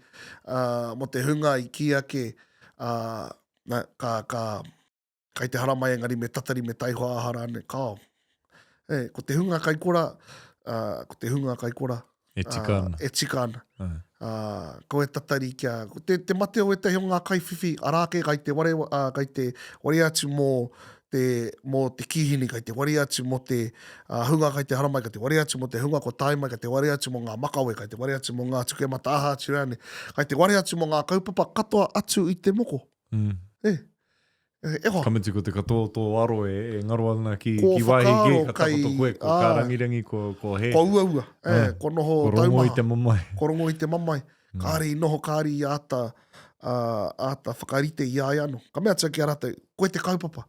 mo te hunga i ki ake kai te haramai, ngari me tatari me taiho ahara ane, kao. Ko te hunga kai kora, ko te hunga kai kora. E tika ana. E tika ana. Ko e tatari kia. Te mate o e te ngā kai whiwhi, arake kai te ware atu mo te kihini, kai te ware atu mo te hunga kai te haramai, kai te ware atu mo te hunga ko taimai, kai te ware atu mo ngā makawe, kai te ware atu mo ngā tuke mata aha atu rane, kai te ware atu mo ngā kaupapa katoa atu i te moko. Kamiti ko te katoa tō aro e ngaro ana ki waihi ka takoto koe, ko kārangirangi, ko he. Ko ua. Ko noho taumaha. Ko rongo i te mamai. Ko rongo i te mamai. Kāre noho kāri i ata whakarite i ai ano. Ka mea ki a rata, koe te kaupapa.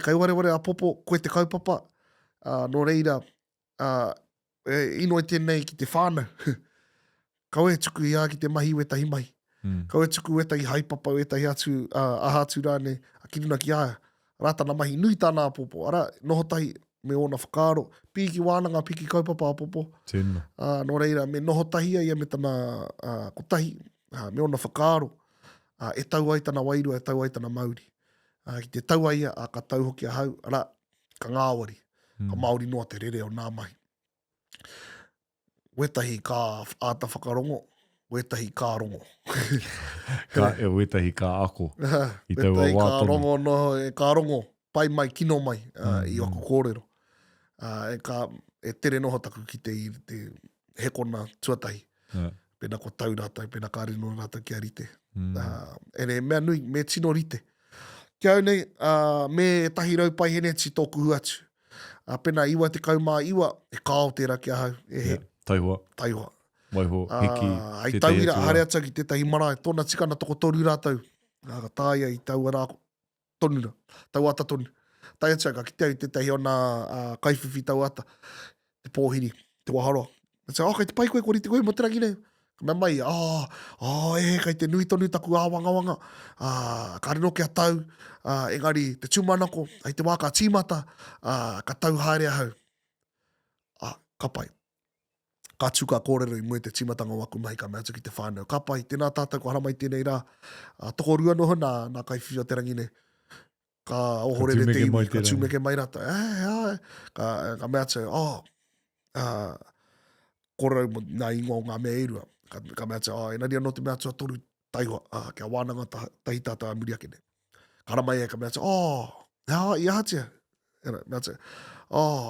Kai ware a popo, koe te kaupapa. No reira, ino e tēnei ki te whānau. Kau e tuku i a ki te mahi wetahi mai. Kau e tuku wetahi haipapa, wetahi atu, aha atu rāne, a kiruna ki aia. Rata na mahi nui tāna a popo. Ara, noho tahi me ona whakaaro. Piki wānanga, piki kaupapa a popo. Tēnā. No reira, me noho tahi ia me tana kotahi, me ona whakaaro. E tau ai tana wairua, e tau ai tana mauri. Ki te tau ai a ka tau hoki a hau, ara, ka ngāwari. Ka Māori noa te rere o nā mahi. Wetahi ka āta whakarongo. Wetahi kā rongo. Wetahi kā ako. I tau a wātonu. Wetahi kā rongo, no, kā rongo. Pai mai, kino mai, i ako kōrero. E tere noho taku ki te hekona tuatahi. Pena ko tau rātai, pena kāre no rātai ki a rite. Ere mea nui, me tino rite. Kia au nei, me tahi rau pai hene ti tōku huatu. Pena iwa te kaumā iwa, e kāo tērā ki a hau. Taihua. Taihua. Waiho, hiki. Ai tauira, hare ata ki tētahi mara, tōna tikana toko toru rātau. Ka tāia i tau ara tonura, tau ata tonu. Tai ata ka ki te au tētahi ona kaiwhiwhi tau ata, te pōhiri, te waharoa. Kai te pai koe, kori te koe, mo tera ki nei. Ka mea mai, kai te nui tonu taku āwangawanga, ka reno kia tau, engari te tūmanako, ai te wāka tīmata, ka tau haere ahau. Ka pai. Ka tuka kōrero i mui te timatanga waku mai ka mea ki te whānau. Ka pai, tēnā tātou ko haramai tēnei rā. Toko rua noho nā kaiwhiwhi o te rangi nei. Ka ohorere te iwi, ka tūmeke mai rata. Ka mea tau, kōrero mo nā ingoa o ngā mea eirua. Ka mea tau, enari anō te mea tua toru taihua, kia wānanga tahi tātou a muri ake nei. Ka haramai ka mea tau, i ahatia. Mea tau,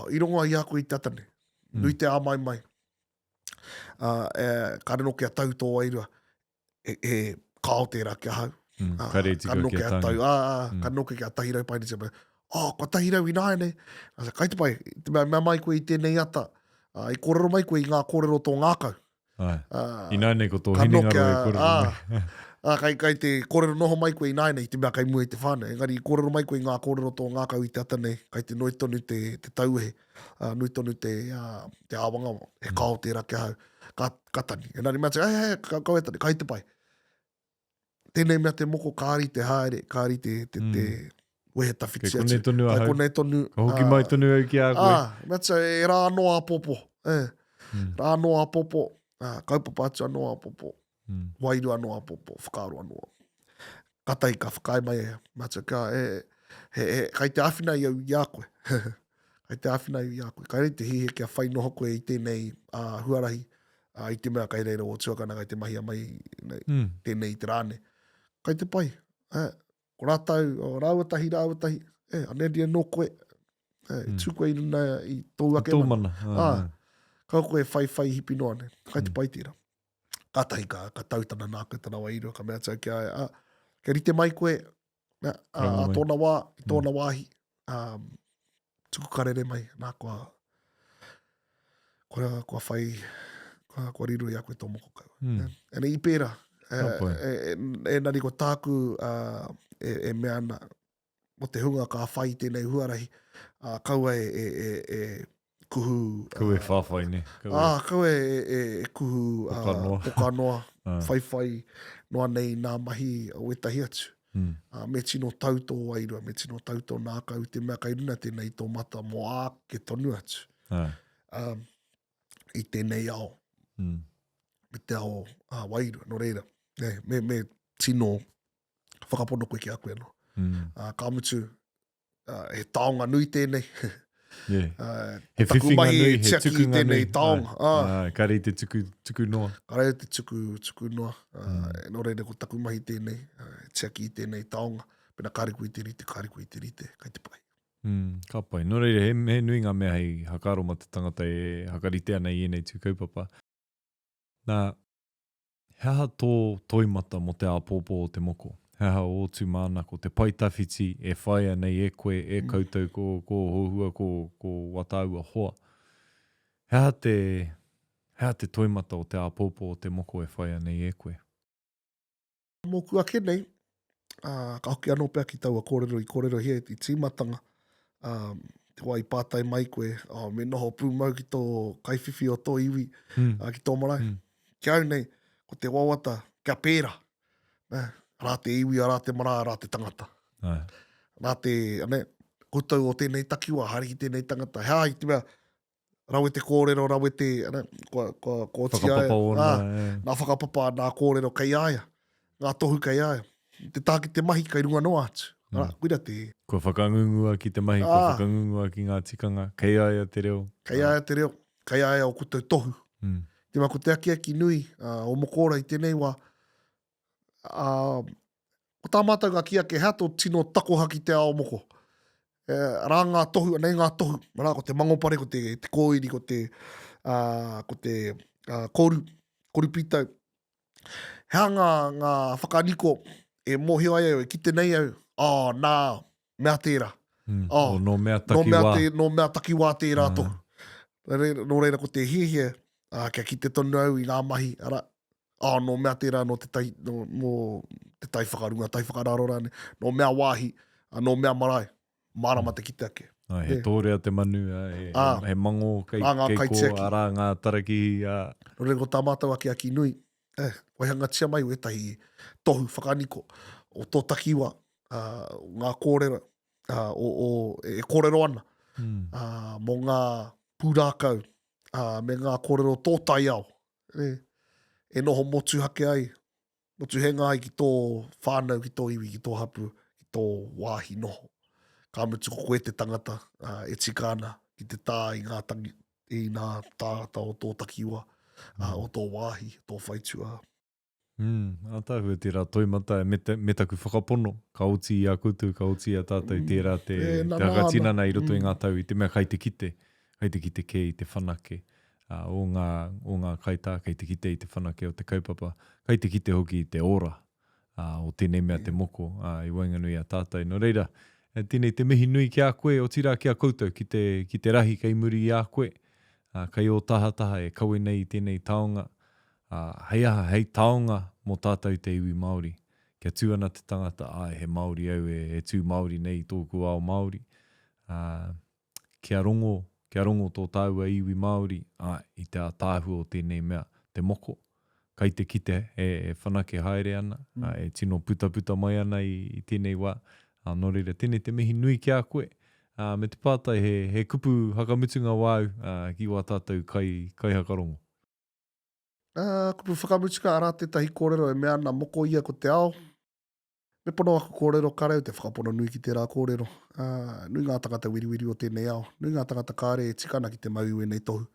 i rongoa i ako i tatane. Nui te āmai mai. Ka reno kia tau tō airua kao tērā kia hau. Ka reitika kia tangi. Ka noke kia tahi rau pai ni te mai. Ka tahi rau i nāi nei. Kai te pai, te mea mai koe i tēnei ata. I kōrero mai koe i ngā kōrero tō ngākau. I nāi nei ko tō hiningaro e kōrero mai. Kai te kōrero noho mai koe i nāi nei, te mea kai mua i te whānau. Engari i kōrero mai koe i ngā kōrero tō ngākau i te ata nei. Kai te noi tonu te tauhe. Noi tonu te āwangawa. He kao tērā kia hau. Ka tani. Engari mea tau, kau e tani, kai te pai. Tēnei mea te moko, kāri te haere, kāri te wehe tawhiti. Ke konei tonu a hau. Konei tonu. Ka hoki mai tonu au ki a koe. Mea tau, e rā noa popo. Rā noa popo. Kaupapa atu anoa popo. Wairu anoa popo. Whakaaro anoa. Katai ka whakae mai ea. Mea tau, kai te awhina i au i a koe. Kai te awhina i a koe. Kai rei te hihe kia whai noho koe i tēnei huarahi. I te mea kai reira o tuakana, kai te mahi a mai tēnei i te rāne. Kai te pai. Ko rātau, rāuatahi. Aneria no koe. Tū koe i runa i tōu ake mana. Kau koe whai hipi noa ne. Kai te pai tira. Ka tahi ka tautana nā koe tana wairua. Ka mea tau kia rite mai koe. Tōna wā, i tōna wāhi. Tuku karere mai. Nā kua whai... Kua riru i a koe tō moko kau. Ene i pēra, nari ko tāku e mea ana, mo te hunga ka whai tēnei huarahi, kaua kuhu. Kau e whawhai ne. Kau e kuhu poka noa, whaiwhai noa nei nā mahi o etahi atu. Me tino tau tō wairua, me tino tau tō nā kau, te mea kai runa tēnei tō mata mo ake tonu atu. I tēnei ao. Me te ao wairua, no reira. Me tino whakapono koe ki a koe no. Ka mutu, he taonga nui tēnei. He whiwhinga nui, he tukunga nui. Karei te tuku noa. Karei te tuku noa. No reira ko taku mahi tēnei, tiaki i tēnei taonga. Pena kāriku i te rite, kai te pai. Ka pai. No reira, he nui ngā mea hei hakaro ma te tangata e hakarite ana i enei tū kaupapa. Nā, heha tō toimata mo te āpōpō o te moko. Heha o tū mana ko te paitawhiti e whaia nei e koe, e koutou ko hohua, ko wataua hoa. Heha te toimata o te āpōpō o te moko e whaia nei e koe. Mō kua kenei, ka hoki anō pēr ki taua kōrero i kōrero hea i tīmatanga. Te wai pātai mai koe, me noho pūmau ki tō kaiwhiwhi o tō iwi, ki tō marae. Kia au nei, ko te wawata, kia pēra. Rā te iwi, rā te mara, rā te tangata. Rā te, koutou o tēnei takiwa, hari ki tēnei tangata. Hea i te mea, rawe te kōrero, rawe te, ko Whakapapa ona. Nā whakapapa, nā kōrero kai aia. Ngā tohu kai aia. Te tāki te mahi kai runga noa atu. Kuira te... Ko whakangungua ki te mahi, ko whakangungua ki ngā tikanga. Kai aia te reo. Kai aia te reo. Kai aia o koutou tohu. Te mā ko te aki nui, o mokora i tēnei wā, ko tā mātou ngā kia ke hea tō tino takohaki te ao moko. Rā ngā tohu, nei ngā tohu, rā ko te mangopare, ko te kōiri, ko te koru pitau. Hea ngā whakaniko e mohio ai au, ki te nei au, nā mea tērā. No mea takiwā. No mea takiwā tērā tohu. No reira ko te hiehie, kia ki te tonu au i ngā mahi, ara, no mea tērā no te tai whakarunga, tai whakararo rāne, no mea wāhi, no mea marae, marama te kite ake. He tōrea te manu, he mango kei ko, ara ngā taraki. No reira ko tā mātou aki nui, waihanga tia mai o etahi tohu whakaniko, o tō takiwa, ngā kōrero, e kōrero ana, mo ngā pūrākau, me ngā kōrero tōtai ao. E noho motu hake ai, motu henga ai ki tō whānau, ki tō iwi, ki tō hapu, ki tō wāhi noho. Ka mutu ko koe te tangata, e tikana, ki te tā i ngā tangi, i ngā tāta o tō takiwa, o tō wāhi, tō whaitua. Tāhua tērā toimata me taku whakapono, ka oti i a koutou, ka oti i a tātou tērā te hakatinana i roto i ngā tau, i te mea kai te kite ke i te whanake. O ngā kaita, kai te kite i te whanake o te kaupapa, kai te kite hoki i te ora, o tēnei mea te moko, i wainganui a tātou. No reira, tēnei te mihi nui ki a koe, o tira ki a koutou, ki te rahi kai muri i a koe, kai o taha e kaue nei i tēnei taonga, hei taonga mo tātou te iwi Māori. Kia tūana te tangata, he Māori au, e tū Māori nei tōku ao Māori. Kia rongo tō tāua iwi Māori, i te tāhu o tēnei mea, te moko. Kai te kite, e whanake haere ana, e tino puta mai ana i tēnei wā. No reira, tēnei te mihi nui ki a koe. Me te pātai, he kupu hakamutunga wāu, ki wā tātou kai hakarongo. Kupu whakamutunga arā tētahi kōrero e mea na moko ia ko te ao. Me pono aku kōrero kareu, te whakapono nui ki tērā kōrero. Nui ngā tangata wiriwiri o tēnei ao. Nui ngā tangata kāre e tikana ki te mau e nei tohu.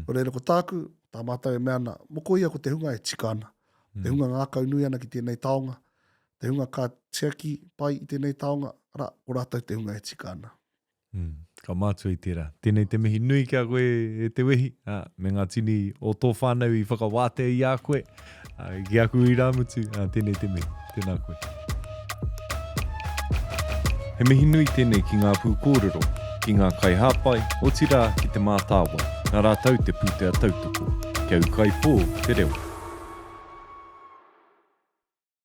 O reira ko tāku, tā mātou e mea na moko ia ko te hunga e tikana. Te hunga ngākau nui ana ki tēnei taonga. Te hunga ka tiaki pai i tēnei taonga. Ara, o rātou te hunga e tikana. Ka mātua i tērā. Tēnei te mihi nui ki a koe e te wehi. Me ngā tini o tō whānau i whakawāte i a koe. Ki aku i rāmutu. Tēnei te mihi. Tēnā koe. He mihi nui tēnei ki ngā pū kōrero, ki ngā kai hāpai, o tira ki te mātāwa. Nā rātau te pūtea tautoko. Kia ukai pō, te reo.